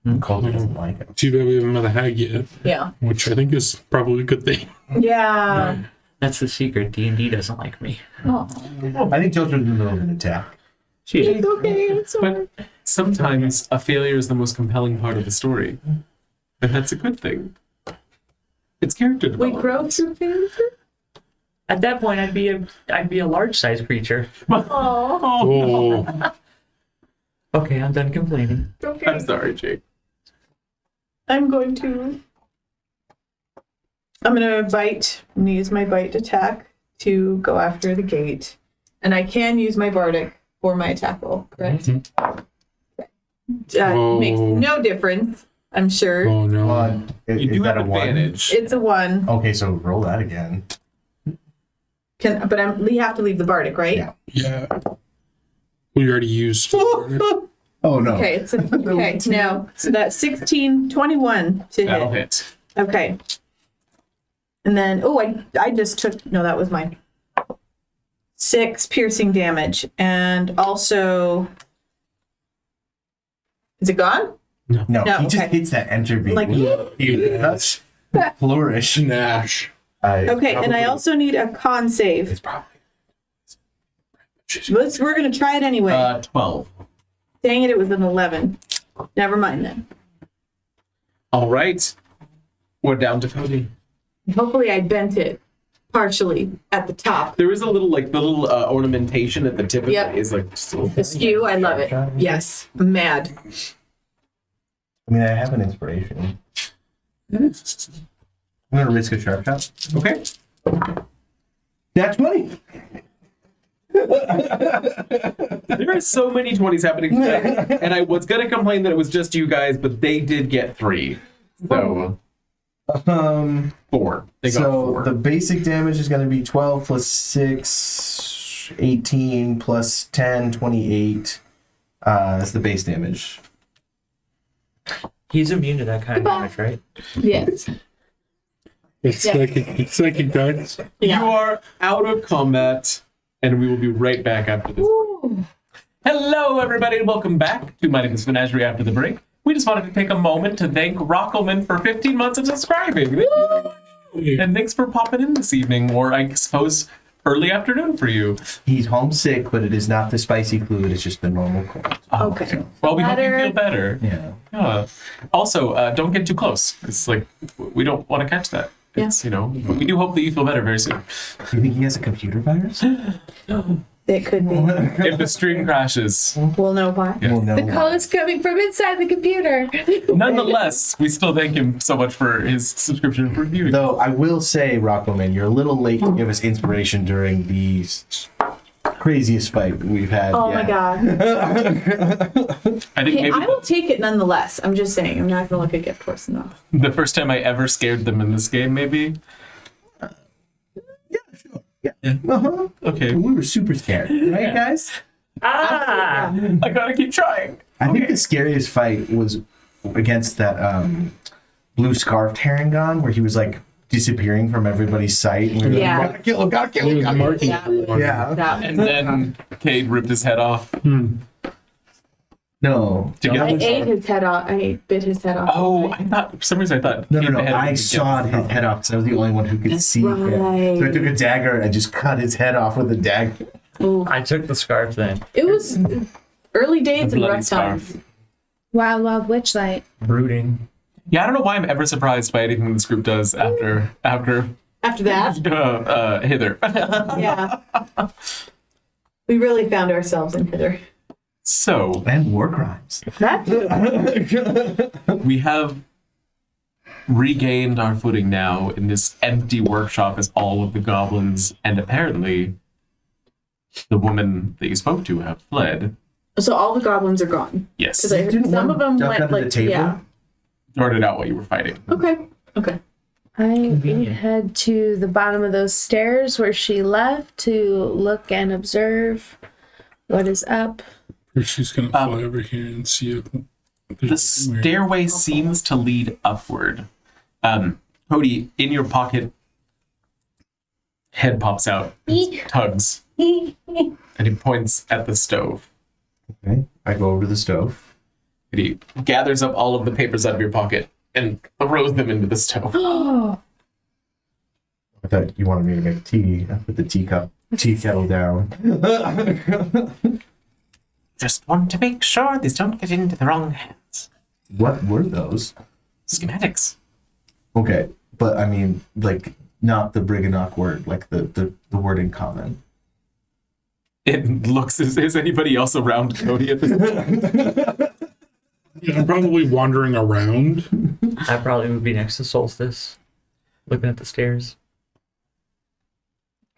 But Colby doesn't like it. Too bad we haven't met a hag yet, Yeah. which I think is probably a good thing. Yeah. That's the secret. D&D doesn't like me. Oh, I think Children's in the middle of an attack. She it's okay. It's okay. But sometimes a failure is the most compelling part of the story. And that's a good thing. It's character We development. grow through failure. At that point, I'd be a large size creature. Oh, Oh. Okay, I'm done complaining. okay. I'm sorry, Jake. I'm going to bite and use my bite attack to go after the gate. And I can use my bardic for my attack roll, correct? Makes no difference, I'm sure. Oh no. One. You Is do that have a 1? advantage. It's a 1. Okay, so roll that again. We have to leave the bardic, right? Yeah. Yeah. We already used. Oh no. Okay, okay, no. So that's 16, 21 to That'll hit. hit. Okay. And then, I just took, no, that was mine. 6 piercing damage. And also, is it gone? No, No, he just okay. hits that enter beat. Like, That's flourish. Nash. okay, and I also need a con save. It's probably. We're going to try it anyway. 12. Dang it, it was an 11. Never mind then. All right. We're down to Cody. Hopefully I bent it partially at the top. There is a little, ornamentation at the tip of Yep. it is like still. The skew, I love it. Yes, I'm mad. I mean, I have an inspiration. I'm gonna risk a sharp shot. Okay. That's 20. There are so many 20s happening today, and I was gonna complain that it was just you guys, but they did get 3. So 4. They got So 4. the basic damage is going to be 12 plus 6, 18 plus 10, 28. That's the base damage. He's immune to that kind of damage, right? Yes. It's psychic darts. You are out of combat, and we will be right back after this. Hello, everybody, and welcome back to Mighty Misfit Menagerie after the break. We just wanted to take a moment to thank Rockelman for 15 months of subscribing. Thank you very much. And thanks for popping in this evening, or I suppose early afternoon for you. He's homesick, but it is not the spicy fluid. It's just the normal cold. Okay. Well, we hope you Better. feel better. Yeah. Also, don't get too close, because we don't want to catch that. It's, but we do hope that you feel better very soon. Do you think he has a computer virus? It could be. If the stream crashes, We'll know why. Well, no. The call is coming from inside the computer. nonetheless, we still thank him so much for his subscription for viewing. Though I will say, Rockelman, you're a little late to give us inspiration during the craziest fight we've had. Oh my god. I think Okay, maybe I will take it nonetheless. I'm just saying, I'm not gonna look a gift horse enough. the first time I ever scared them in this game, maybe. Yeah. Uh-huh. Okay. We were super scared, right, guys? Ah! I gotta keep trying. I think the scariest fight was against that blue scarfed Harangon, where he was like disappearing from everybody's sight. And we were Yeah. like, gotta kill him, gotta kill He him. was Gotta kill him. marking Yeah. everyone. Yeah. That And then Cade ripped his head off. No. Did you I have ate his head off. I bit his head off. Oh, I thought for some reason I thought. No, Cade the head I would sawed get- his head off because I was the only one who could see him. right. So I took a dagger and I just cut his head off with a dagger. Ooh. I took the scarf then. It was early days and bloody rough times. scarf. Wild Witchlight. Brooding. Yeah, I don't know why I'm ever surprised by anything this group does after After that, Hither. yeah. We really found ourselves in Hither. So And war crimes. That we have regained our footing now in this empty workshop as all of the goblins and apparently the woman that you spoke to have fled. so all the goblins are gone. Yes. Because I heard Didn't some one of them duck went under the like table? yeah. Darted out while you were fighting. Okay. Okay. I head to the bottom of those stairs where she left to look and observe what is up. Or she's gonna fly over here and see if The there's anything weird. stairway seems to lead upward. Cody, in your pocket, head pops out, tugs, and he points at the stove. Okay. I go over to the stove. And he gathers up all of the papers out of your pocket and throws them into the stove. Oh, I thought you wanted me to make tea. I put the tea kettle down. Just want to make sure these don't get into the wrong hands. What were those? Schematics. Okay, but I mean, like, not the Briganock word, like the word in common. It looks is anybody else around Cody at this point? Yeah, I'm probably wandering around. I probably would be next to Solstice, looking at the stairs.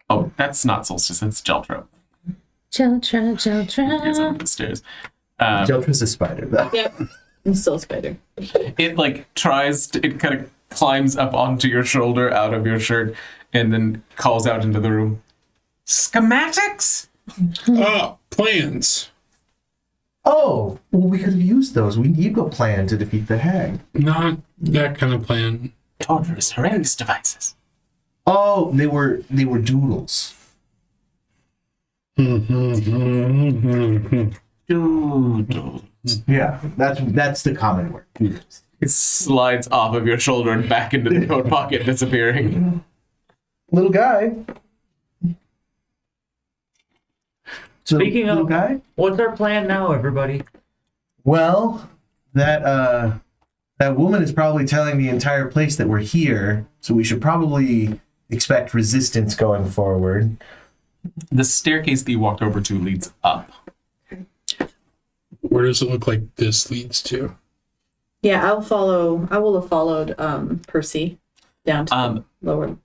Oh, that's not Solstice, that's Jeltra. Jeltra, He's Jeltra. on the stairs. Jeltra's a spider, though. Yep. I'm still a spider. It it kind of climbs up onto your shoulder out of your shirt and then calls out into the room. Schematics? Plans. Oh, well, we could have used those. We need a plan to defeat the hag. Not that kind of plan. Torturous, horrendous devices. Oh, they were doodles. Doodle. Yeah, that's the common word. Doodles. It slides off of your shoulder and back into the coat pocket, disappearing. Little guy. So, Speaking little of- guy. What's our plan now, everybody? Well, that woman is probably telling the entire place that we're here, so we should probably expect resistance going forward. The staircase that you walked over to leads up. Where does it look like this leads to? Yeah, I will have followed Percy down to the lower.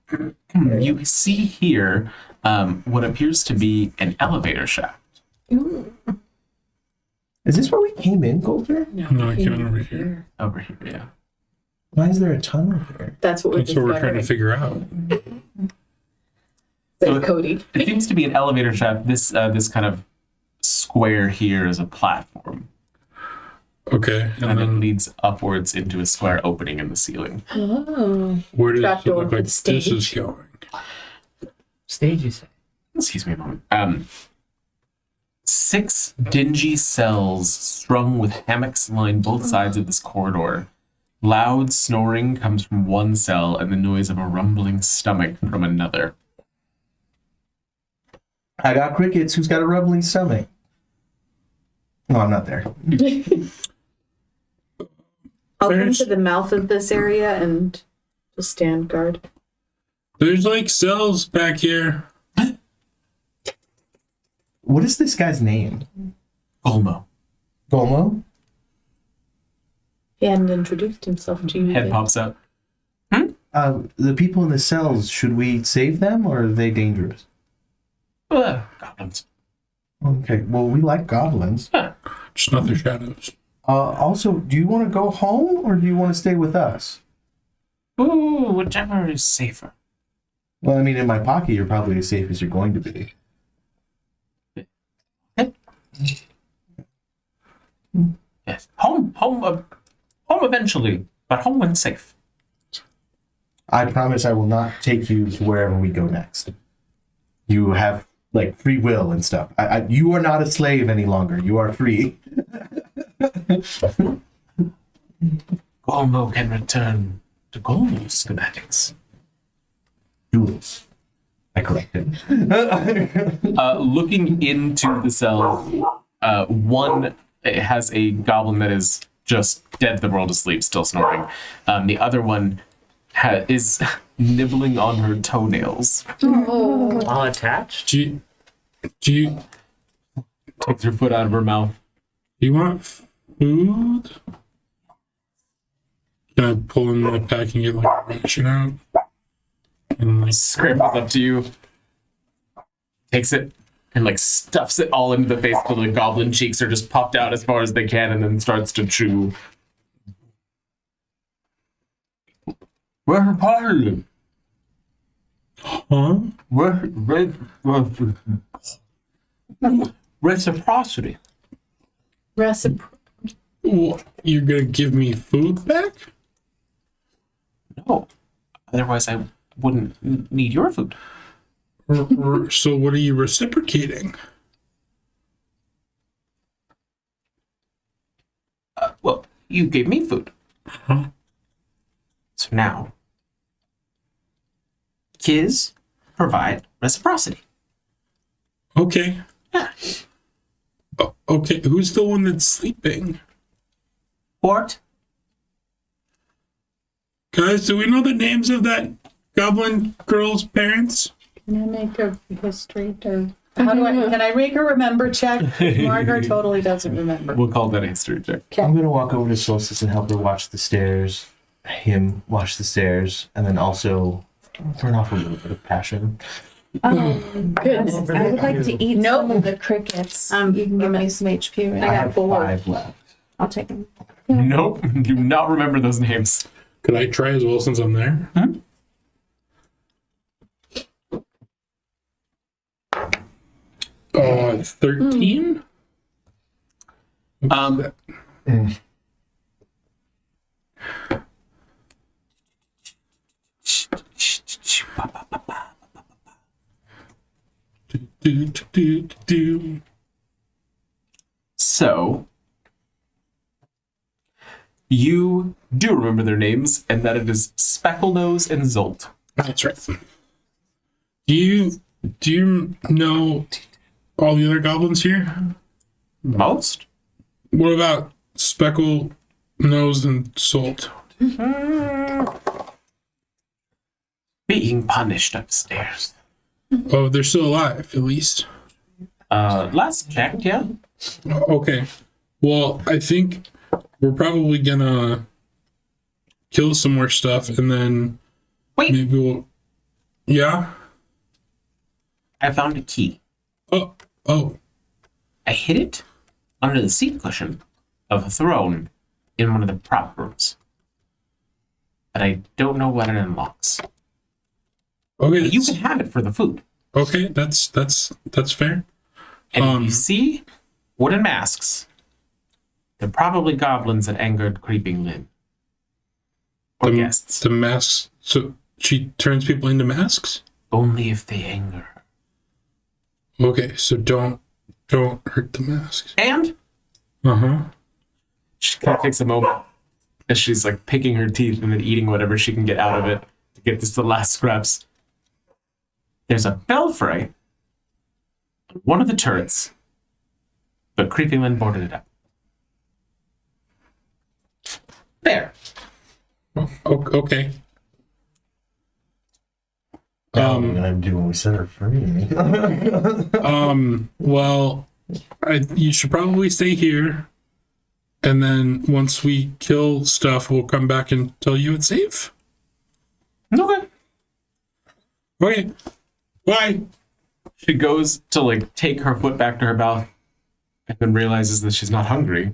You see here what appears to be an elevator shaft. Is this where we came in, Coulter? No, I came in over here. Over here, yeah. Why is there a tunnel here? That's what we're That's what we're trying to discovering. figure out. So Says Cody. It seems to be an elevator shaft. This kind of square here is a platform, Okay, and and it then leads upwards into a square opening in the ceiling. Oh. where does it Trapdoor look for like the this stage. is going? Stage, you say? Excuse me a moment. 6 dingy cells strung with hammocks line both sides of this corridor. Loud snoring comes from one cell and the noise of a rumbling stomach from another. I got crickets. Who's got a rumbling stomach? No, I'm not there. I'll come to the mouth of this area and just stand guard. There's like cells back here. What is this guy's name? Golmo. Gomo? He hadn't introduced himself to you Head yet. pops out. The people in the cells, should we save them or are they dangerous? Goblins. Okay, well, we like goblins. Just not their shadows. Also, do you want to go home or do you want to stay with us? Ooh, whichever is safer. Well, I mean, in my pocket, you're probably as safe as you're going to be. Yes. Home eventually, but home when safe. I promise I will not take you to wherever we go next. You have, like, free will and stuff. You are not a slave any longer. You are free. Golmo can return to Golmo's schematics. Jules. I corrected. Looking into the cell, one has a goblin that is just dead to the world asleep, still snoring. The other one is nibbling on her toenails. While attached? Do you Takes her foot out of her mouth. want food? Can I pull in my pack and get like a ration out? And like Scrambles up to you, takes it, and like stuffs it all into the face till the goblin cheeks are just puffed out as far as they can, and then starts to chew. Where's the party? huh? Reciprocity. What, you're gonna give me food back? No, otherwise I wouldn't need your food. So what are you reciprocating? Well, you gave me food. Huh? So now, kids provide reciprocity. Okay. Yeah. Okay, who's the one that's sleeping? Port. Guys, do we know the names of that goblin girl's parents? Can I make a history or how do I can I make a remember check? Margaret totally doesn't remember. We'll call that a history check. I'm going to walk over to Solstice and help her watch the stairs, him watch the stairs, and then also turn off a little bit of passion. Goodness. I would like to eat Nope. some of the crickets. I'm You can give me gonna- some HP, right? I got have 4. 5 left. I'll take them. Nope, do not remember those names. Could I try as well since I'm there? Huh? 13? Do. So, you do remember their names, and that it is Specklenose and Zolt. That's right. Do you know all the other goblins here? Most? What about Speckle, Nose, and Salt? Being punished upstairs. Oh, they're still alive, at least. Last checked, yeah. Okay. Well, I think we're probably gonna kill some more stuff, and then Wait. maybe we'll. Yeah. I found a key. Oh. I hid it under the seat cushion of a throne in one of the prop rooms. But I don't know what it unlocks. Okay. But you can have it for the food. Okay, that's fair. And if you see wooden masks, they're probably goblins that angered Creeping Lynn. Or guests. The masks. So she turns people into masks? Only if they anger her. Okay, so don't hurt the masks. And she kind of takes a moment as she's like picking her teeth and then eating whatever she can get out of it to get this the last scraps. There's a belfry on one of the turrets, but Creeping Lynn boarded it up. There. Okay. What are we gonna do when we set her free? Well, you should probably stay here, and then once we kill stuff, we'll come back and tell you it's safe. Okay. Okay. Bye. She goes to like take her foot back to her mouth and then realizes that she's not hungry.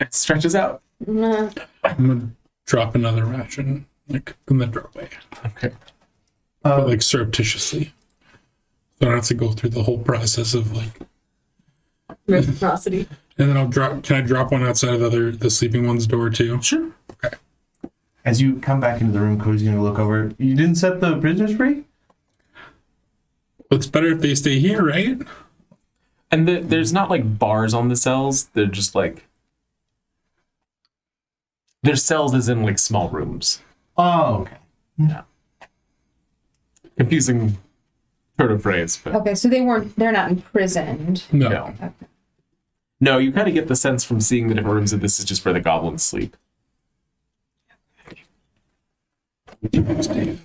It stretches out. I'm gonna drop another ration, like in the doorway, Okay. but like surreptitiously. So I don't have to go through the whole process of like. Reciprocity. And then I'll drop. Can I drop one outside of the sleeping one's door too? Sure. Okay. As you come back into the room, Cody's gonna look over. You didn't set the prisoners free? It's better if they stay here, right? And there's not like bars on the cells. They're just like there's cells as in like small rooms. Oh, okay. Yeah. Confusing sort of phrase, but Okay, so they're not imprisoned. No. no. No, you kind of get the sense from seeing the different rooms that this is just where the goblins sleep. Stay.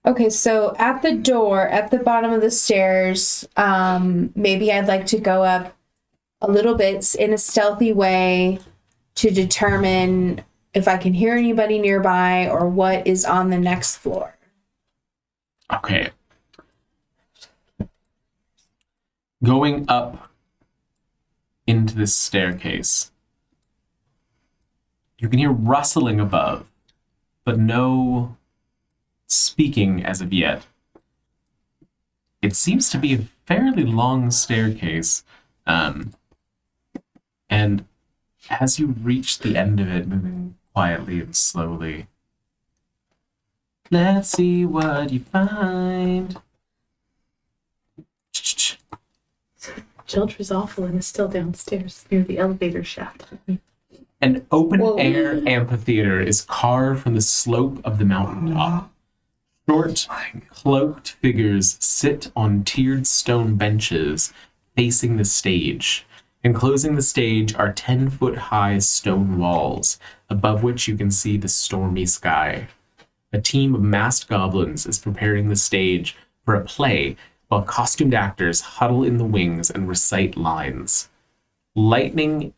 Okay, so at the door, at the bottom of the stairs, maybe I'd like to go up a little bit in a stealthy way to determine if I can hear anybody nearby or what is on the next floor. Okay. Going up into this staircase, you can hear rustling above, but no speaking as of yet. It seems to be a fairly long staircase, and as you reach the end of it, moving quietly and slowly, let's see what you find. Jiltra's awful and is still downstairs near the elevator shaft. An open-air amphitheater is carved from the slope of the mountaintop. Short, cloaked figures sit on tiered stone benches facing the stage. Enclosing the stage are 10-foot-high stone walls, above which you can see the stormy sky. A team of masked goblins is preparing the stage for a play, while costumed actors huddle in the wings and recite lines. Lighting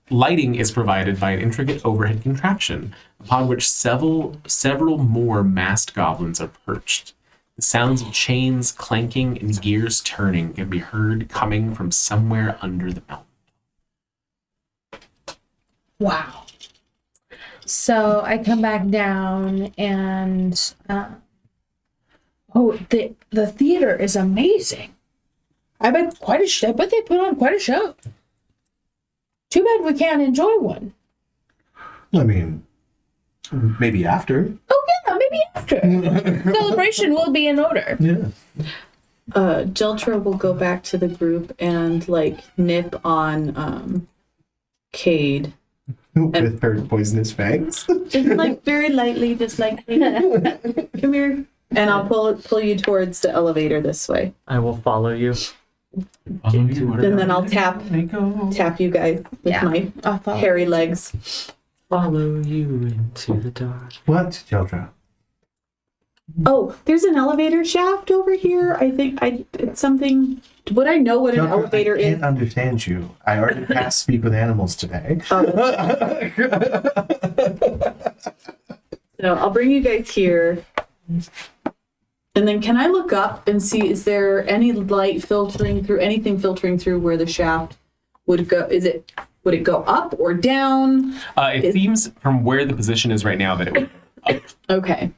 is provided by an intricate overhead contraption, upon which several more masked goblins are perched. The sounds of chains clanking and gears turning can be heard coming from somewhere under the mountain. Wow. So I come back down and the theater is amazing. I bet they put on quite a show. Too bad we can't enjoy one. I mean, maybe after. Oh yeah, maybe after. Celebration will be in order. Yeah. Jiltra will go back to the group and like nip on Cade. With her poisonous fangs. Just like very lightly, just like come here. And I'll pull you towards the elevator this way. I will follow you. And then I'll tap you guys with my I'll follow. hairy legs. Follow you into the dark. What, Jildra? Oh, there's an elevator shaft over here. I think it's something. Would I know what an Joker, elevator I is? can't understand you. I already passed speak with animals today. So I'll bring you guys here. And then can I look up and see, is there any light filtering through, anything filtering through where the shaft would go? Would it go up or down? It seems from where the position is right now that it would up. Okay.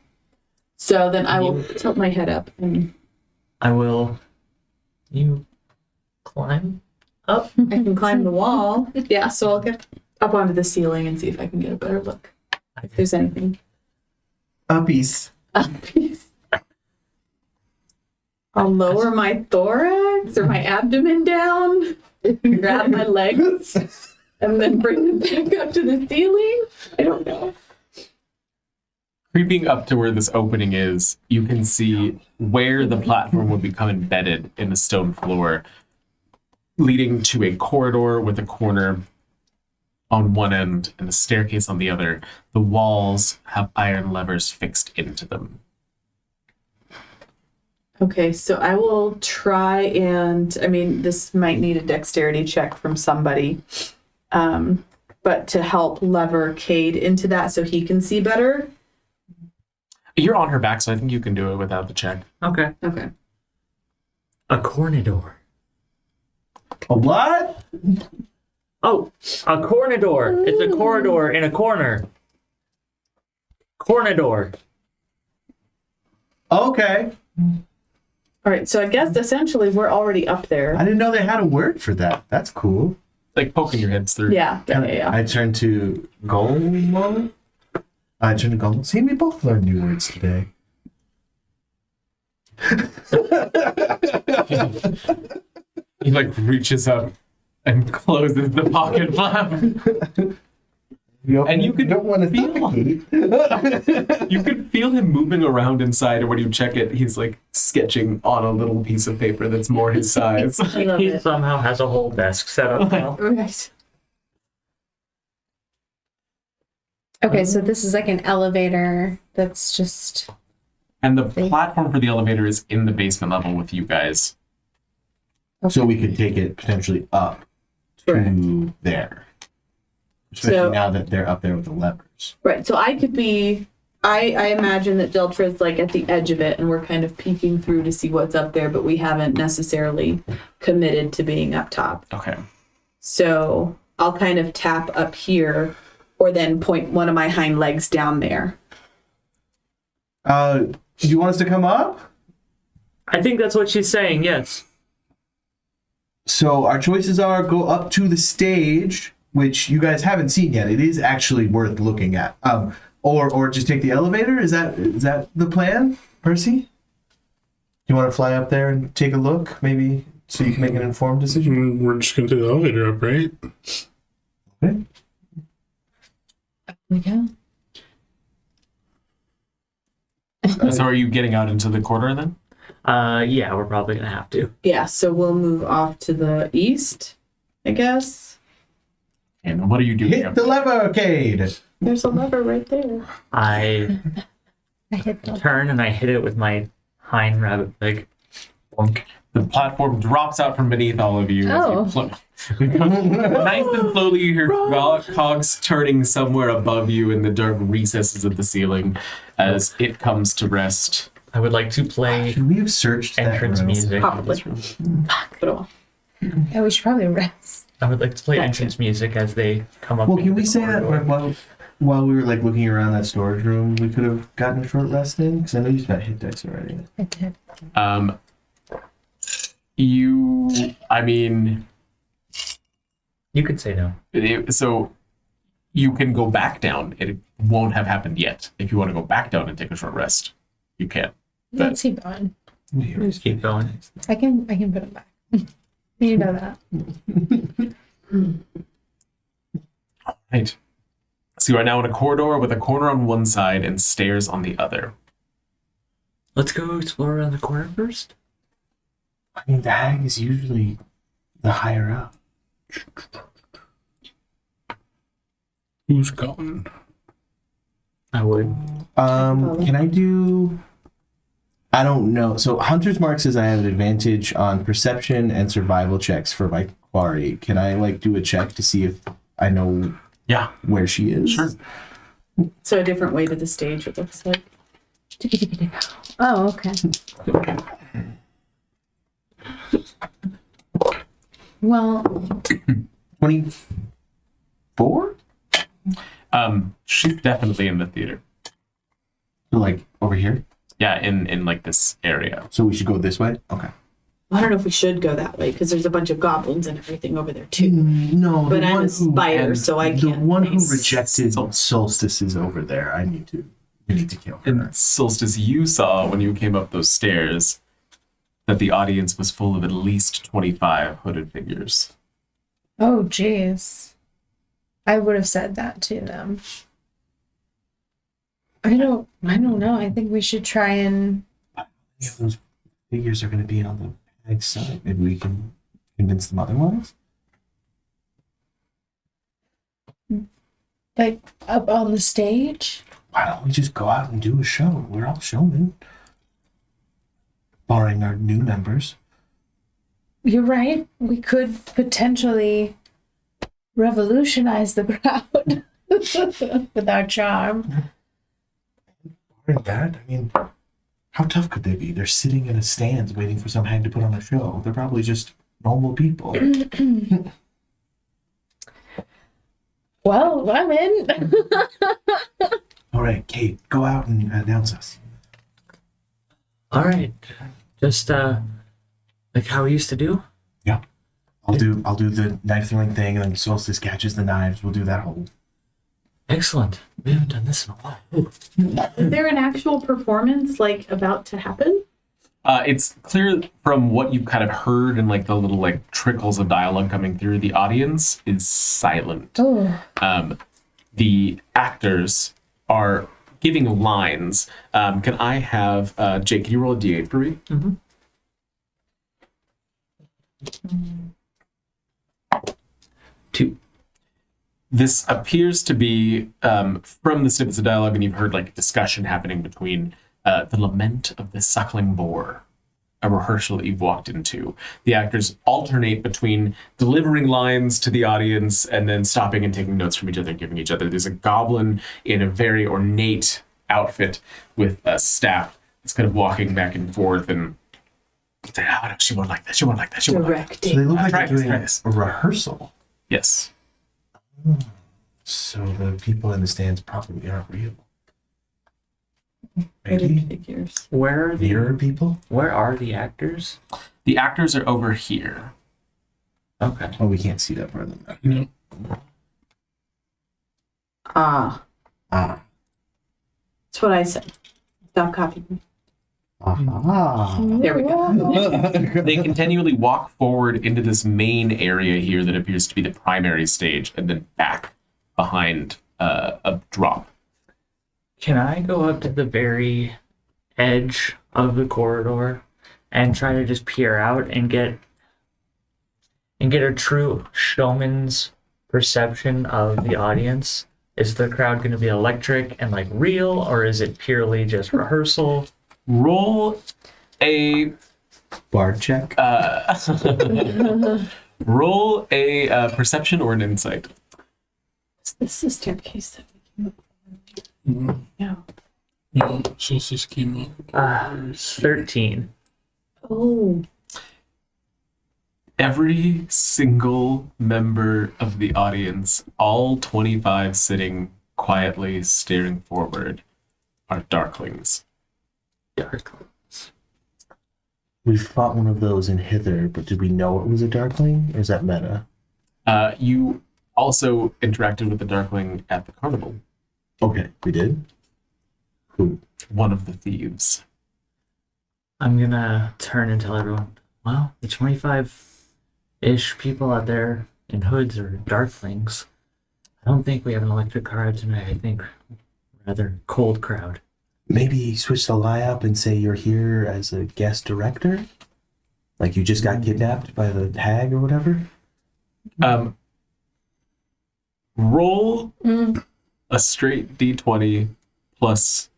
So then I will tilt my head up and I will. You climb up. I can climb the wall. Yeah, so I'll get up onto the ceiling and see if I can get a better look. If there's anything. Uppies. I'll lower my thorax or my abdomen down, and grab my legs, and then bring them back up to the ceiling. I don't know. Creeping up to where this opening is, you can see where the platform would become embedded in the stone floor, leading to a corridor with a corner on one end and a staircase on the other. The walls have iron levers fixed into them. Okay, so I will try and, I mean, this might need a dexterity check from somebody, but to help lever Cade into that so he can see better. You're on her back, so I think you can do it without the check. Okay. Okay. A corridor. A what? Oh, a corridor. It's a corridor in a corner. Corridor. Okay. All right, so I guess essentially we're already up there. I didn't know they had a word for that. That's cool. Like poking your heads through. Yeah. I turned to Golmo. I turned to Golmo. See, we both learned new words today. He like reaches up and closes the pocket flap. And you could don't want to feel you could feel him moving around inside, and when you check it, he's like sketching on a little piece of paper that's more his size. I love He it. somehow has a whole desk set up now. Right. Okay, so this is like an elevator that's just. And the platform for the elevator is in the basement level with you guys. So we could take it potentially up to there. Especially So- now that they're up there with the levers. Right. So I could be. I imagine that Deltra's like at the edge of it, and we're kind of peeking through to see what's up there, but we haven't necessarily committed to being up top. Okay. So I'll kind of tap up here, or then point one of my hind legs down there. Do you want us to come up? I think that's what she's saying, yes. So our choices are go up to the stage, which you guys haven't seen yet. It is actually worth looking at. Or just take the elevator. Is that the plan, Percy? Do you want to fly up there and take a look, maybe, so you can make an informed decision? We're just going to take the elevator up, right? Okay. We go. So are you getting out into the corridor then? Yeah, we're probably gonna have to. Yeah. So we'll move off to the east, I guess. And what are you doing? Hit up the there? lever, Cade. There's a lever right there. I I hit the. turn and I hit it with my hind rabbit leg. Bonk. The platform drops out from beneath all of you. Oh. As you nice and slowly, you hear cogs turning somewhere above you in the dark recesses of the ceiling as it comes to rest. I would like to play Should we have searched that entrance room? music. Probably. But oh, Yeah, we should probably rest. I would like to play Gotcha. entrance music as they come up. Well, into can we the say that corridor. while we were like looking around that storage room, we could have gotten a short rest in? Because I know you've got hit dice already. I did. I mean, You could say no. so you can go back down. It won't have happened yet. If you want to go back down and take a short rest, you can. Let's keep going. Just keep going. I can put them back. You know that. Right. So you are now in a corridor with a corner on one side and stairs on the other. Let's go explore around the corner first. I mean, the hag is usually the higher up. Who's going? I would. Can I do I don't know. So Hunter's Mark says I have an advantage on perception and survival checks for my quarry. Can I like do a check to see if I know Yeah, where she is? sure. So a different way to the stage, it looks like. Oh, okay. Well, 24? She's definitely in the theater. So like over here? Yeah, in like this area. So we should go this way? Okay. I don't know if we should go that way because there's a bunch of goblins and everything over there too. No, But the I'm one a spider, and so I the can't. one who face- rejected Solstice is over there. We need to kill her. And Solstice, you saw when you came up those stairs that the audience was full of at least 25 hooded figures. oh, jeez. I would have said that to them. I don't know. I think we should try and Yeah, those figures are going to be on the hag side. Maybe we can convince them otherwise. like up on the stage. Why don't we just go out and do a show? We're all showmen. Barring our new members. You're right. We could potentially revolutionize the crowd with our charm. Barring that, I mean, how tough could they be? They're sitting in a stands waiting for some hag to put on a show. They're probably just normal people. Well, I'm in. All right, Kate, go out and announce us. All right, just like how we used to do. Yeah. I'll do the knife throwing thing, and then Solstice catches the knives. We'll do that whole. Excellent. We haven't done this in a while. Is there an actual performance like about to happen? It's clear from what you've kind of heard and like the little like trickles of dialogue coming through, the audience is silent. Oh, The actors are giving lines. Can I have Jake? Can you roll a d8 for me? Mhm. Two. This appears to be from the snippets of dialogue, and you've heard like discussion happening between the lament of the suckling boar, a rehearsal that you've walked into. The actors alternate between delivering lines to the audience and then stopping and taking notes from each other and giving each other. There's a goblin in a very ornate outfit with a staff that's kind of walking back and forth and saying, oh, no, she won't like that. She won't like that. She won't like that. So they look like Try they're this, doing try this. a rehearsal. Yes. So the people in the stands probably aren't real. Hooded Maybe figures. Where are the mirror people. Where are the actors? The actors are over here. Okay. Oh, we can't see that part of them. No. Ah, Ah. that's what I said. Stop copying me. Ah. There we go. They continually walk forward into this main area here that appears to be the primary stage and then back behind a drop. Can I go up to the very edge of the corridor and try to just peer out and get a true showman's perception of the audience? Is the crowd going to be electric and like real, or is it purely just rehearsal? Roll a Bard check. roll a perception or an insight. This is the staircase that we came up. Yeah. No, Solstice came up. 13. Oh, Every single member of the audience, all 25 sitting quietly staring forward, are darklings. Dark. We fought one of those in Hither, but did we know it was a Darkling? Or is that meta? You also interacted with the darkling at the carnival. Okay, we did. Cool. One of the thieves. I'm gonna turn and tell everyone, well, the 25-ish people out there in hoods are darklings. I don't think we have an electric crowd tonight. I think rather cold crowd. Maybe switch the lie up and say you're here as a guest director? Like you just got kidnapped by the hag or whatever? Roll a straight d20 plus,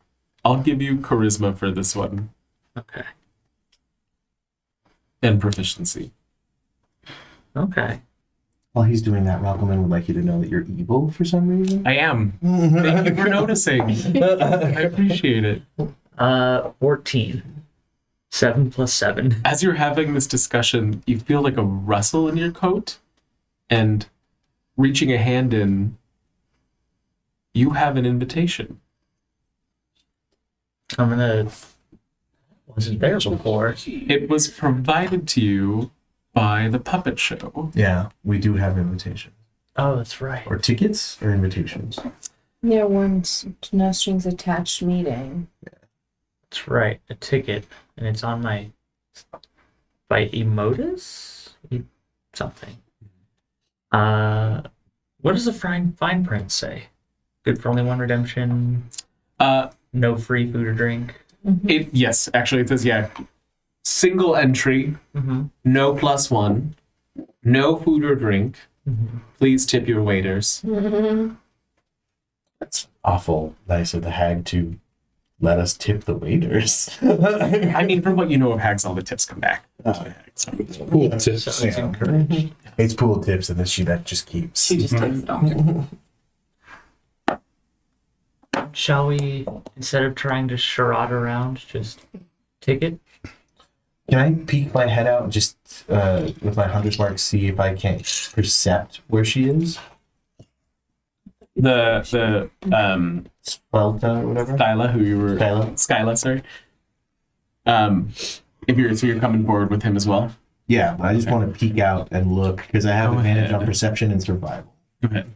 I'll give you charisma for this one. Okay. and proficiency. Okay. While he's doing that, Malcolm would like you to know that you're evil for some reason. I am. Thank you for noticing. I appreciate it. 14. 7 plus 7. As you're having this discussion, you feel like a rustle in your coat, and reaching a hand in, you have an invitation. I'm gonna. Wasn't there before. It was provided to you by the puppet show. Yeah, we do have invitations. Oh, that's right. Or tickets or invitations. Yeah, one's no strings attached meeting. That's right. A ticket, and it's on my. By Emotus? Something. What does the fine print say? Good for only one redemption. No free food or drink. Yes, actually it says, yeah, single entry, no +1, no food or drink. Please tip your waiters. That's awful nice of the hag to let us tip the waiters. I mean, from what you know of hags, all the tips come back. Cool tips. So it's encouraged. It's pooled tips, and then that just keeps. She just takes it all. Shall we, instead of trying to charade around, just take it? Can I peek my head out and just with my hunter's mark see if I can't percept where she is? The Spelta or whatever. Skyla, who you were Skyla, sorry. If you're coming forward with him as well. Yeah, but I just want to peek out and look because I have Go advantage ahead. on perception and survival. Go ahead.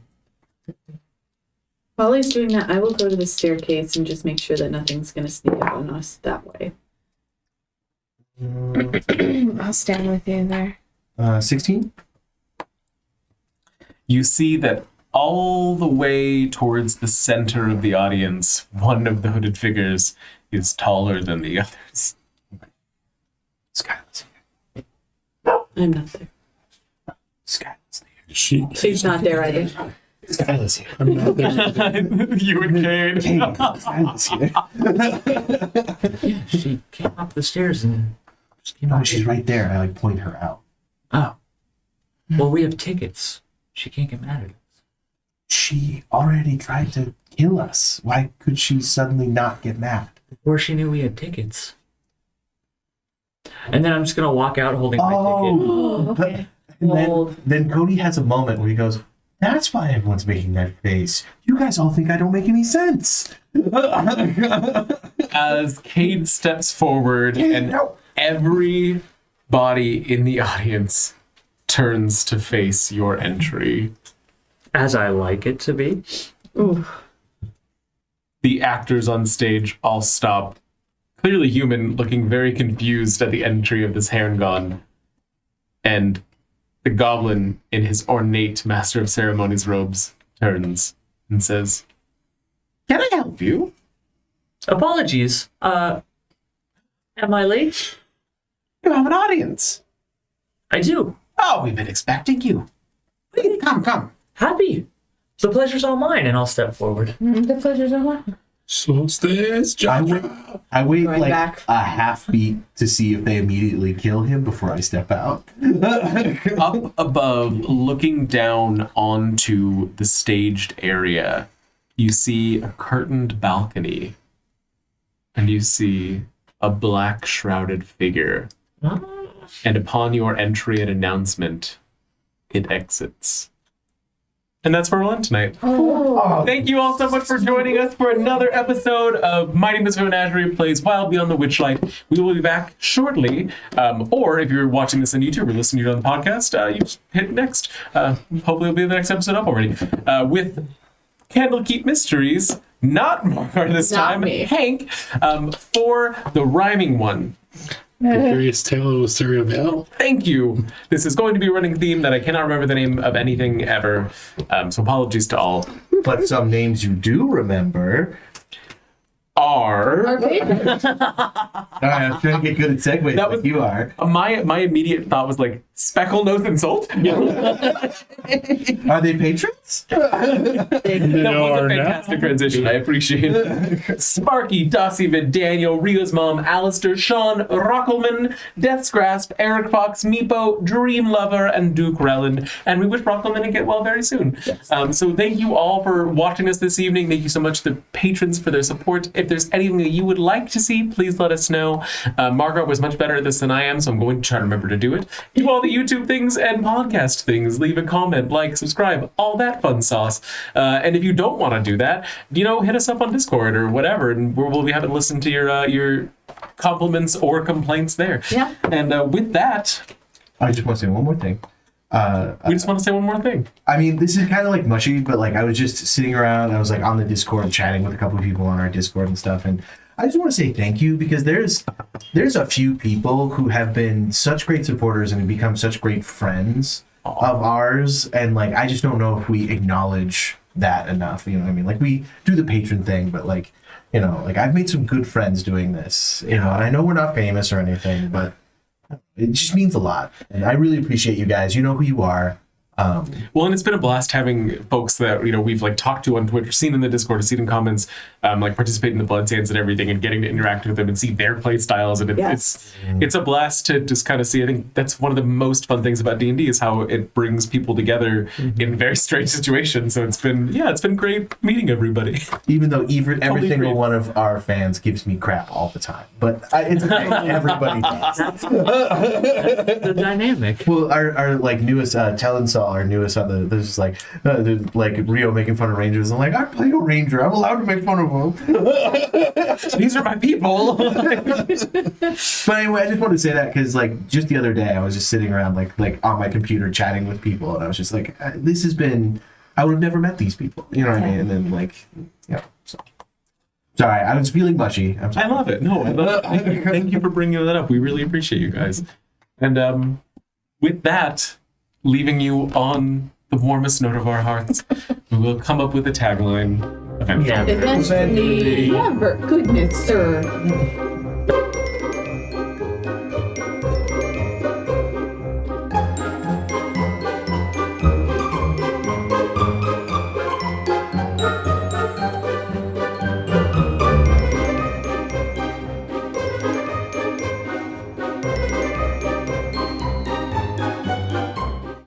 While he's doing that, I will go to the staircase and just make sure that nothing's going to sneak up on us that way. I'll stand with you there. 16. You see that all the way towards the center of the audience, one of the hooded figures is taller than the others. Skyla's here. I'm not there. Skyla's here. She's not there either. Skyla's here. I'm not there. You and Cade. Hey, Skyla's here. She came up the stairs and just came No, out. she's right there, and I point her out. Oh. Well, we have tickets. She can't get mad at us. She already tried to kill us. Why could she suddenly not get mad? Before she knew we had tickets. And then I'm just going to walk out holding my ticket. Oh, okay. And then Cody has a moment where he goes, "That's why everyone's making that face. You guys all think I don't make any sense." As Cade steps forward and every body in the audience turns to face your entry. As I like it to be. The actors on stage all stop, clearly human, looking very confused at the entry of this Harengon. And the goblin, in his ornate Master of Ceremonies robes, turns and says, "Can I help you?" Apologies. Am I late? "You have an audience." I do. "Oh, we've been expecting you. Please, come. Happy. The pleasure's all mine, and I'll step forward. The pleasure's on mine. Solstice, I wait Going like back. a half beat to see if they immediately kill him before I step out. Up above, looking down onto the staged area, you see a curtained balcony. And you see a black shrouded figure. And upon your entry and announcement, it exits. And that's where we'll end tonight. Thank you all so much for joining us for another episode of Mighty Misfit Menagerie Plays Wild Beyond the Witchlight. We will be back shortly. Or if you're watching this on YouTube or listening to it on the podcast, you just hit next. Hopefully it'll be the next episode up already. With Candlekeep Mysteries, not Mark this time, me. Hank, for the rhyming one. The Curious Tale of Wisteria Vale. Thank you. This is going to be a running theme that I cannot remember the name of anything ever. So apologies to all. But some names you do remember. Are All right, I'm trying to get good at segues That like was- you are. my immediate thought was like Speckle Nose and Salt? Are they patrons? That was a fantastic transition. I appreciate it. Sparky, Dossivid, Daniel, Rio's mom, Alistair, Sean, Rockelman, Death's Grasp, Eric Fox, Meepo, Dream Lover, and Duke Relland. And we wish Rockelman to get well very soon. Yes. So thank you all for watching us this evening. Thank you so much to the patrons for their support. If there's anything that you would like to see, please let us know. Margaret was much better at this than I am, so I'm going to try to remember to do it. Do all the YouTube things and podcast things. Leave a comment, like, subscribe, all that fun sauce. And if you don't want to do that, hit us up on Discord or whatever, and we'll be happy to listen to your compliments or complaints there. Yeah. And with that, I just want to say one more thing. we just want to say one more thing. I mean, this is kind of like mushy, but like I was just sitting around. I was like on the Discord chatting with a couple of people on our Discord and stuff, and I just want to say thank you because there's a few people who have been such great supporters and have become such great friends of ours, and like I just don't know if we acknowledge that enough. You know what I mean? Like we do the patron thing, but like like I've made some good friends doing this. And I know we're not famous or anything, but it just means a lot, and I really appreciate you guys. You know who you are. Well, and it's been a blast having folks that we've like talked to on Twitter, seen in the Discord, seen in comments, like participate in the blood sands and everything, and getting to interact with them and see their play styles, and it's a blast to just kind of see. I think that's one of the most fun things about D&D is how it brings people together in very strange situations. So it's been great meeting everybody. Even though every single one of our fans gives me crap all the time, but it's okay. Everybody does. That's the dynamic. Well, our like newest Telensol, our newest on this is like Rio making fun of Rangers. I'm like, I play a Ranger. I'm allowed to make fun of them. These are my people. But anyway, I just wanted to say that because like just the other day I was just sitting around like on my computer chatting with people, and I was just like, this has been. I would have never met these people. You know what I mean? And then like, so. Sorry, I was feeling mushy. I'm sorry. I love it. No, I love it. Thank you for bringing that up. We really appreciate you guys. And with that, leaving you on the warmest note of our hearts, we will come up with a tagline eventually. Yeah. Eventually, never, goodness, sir.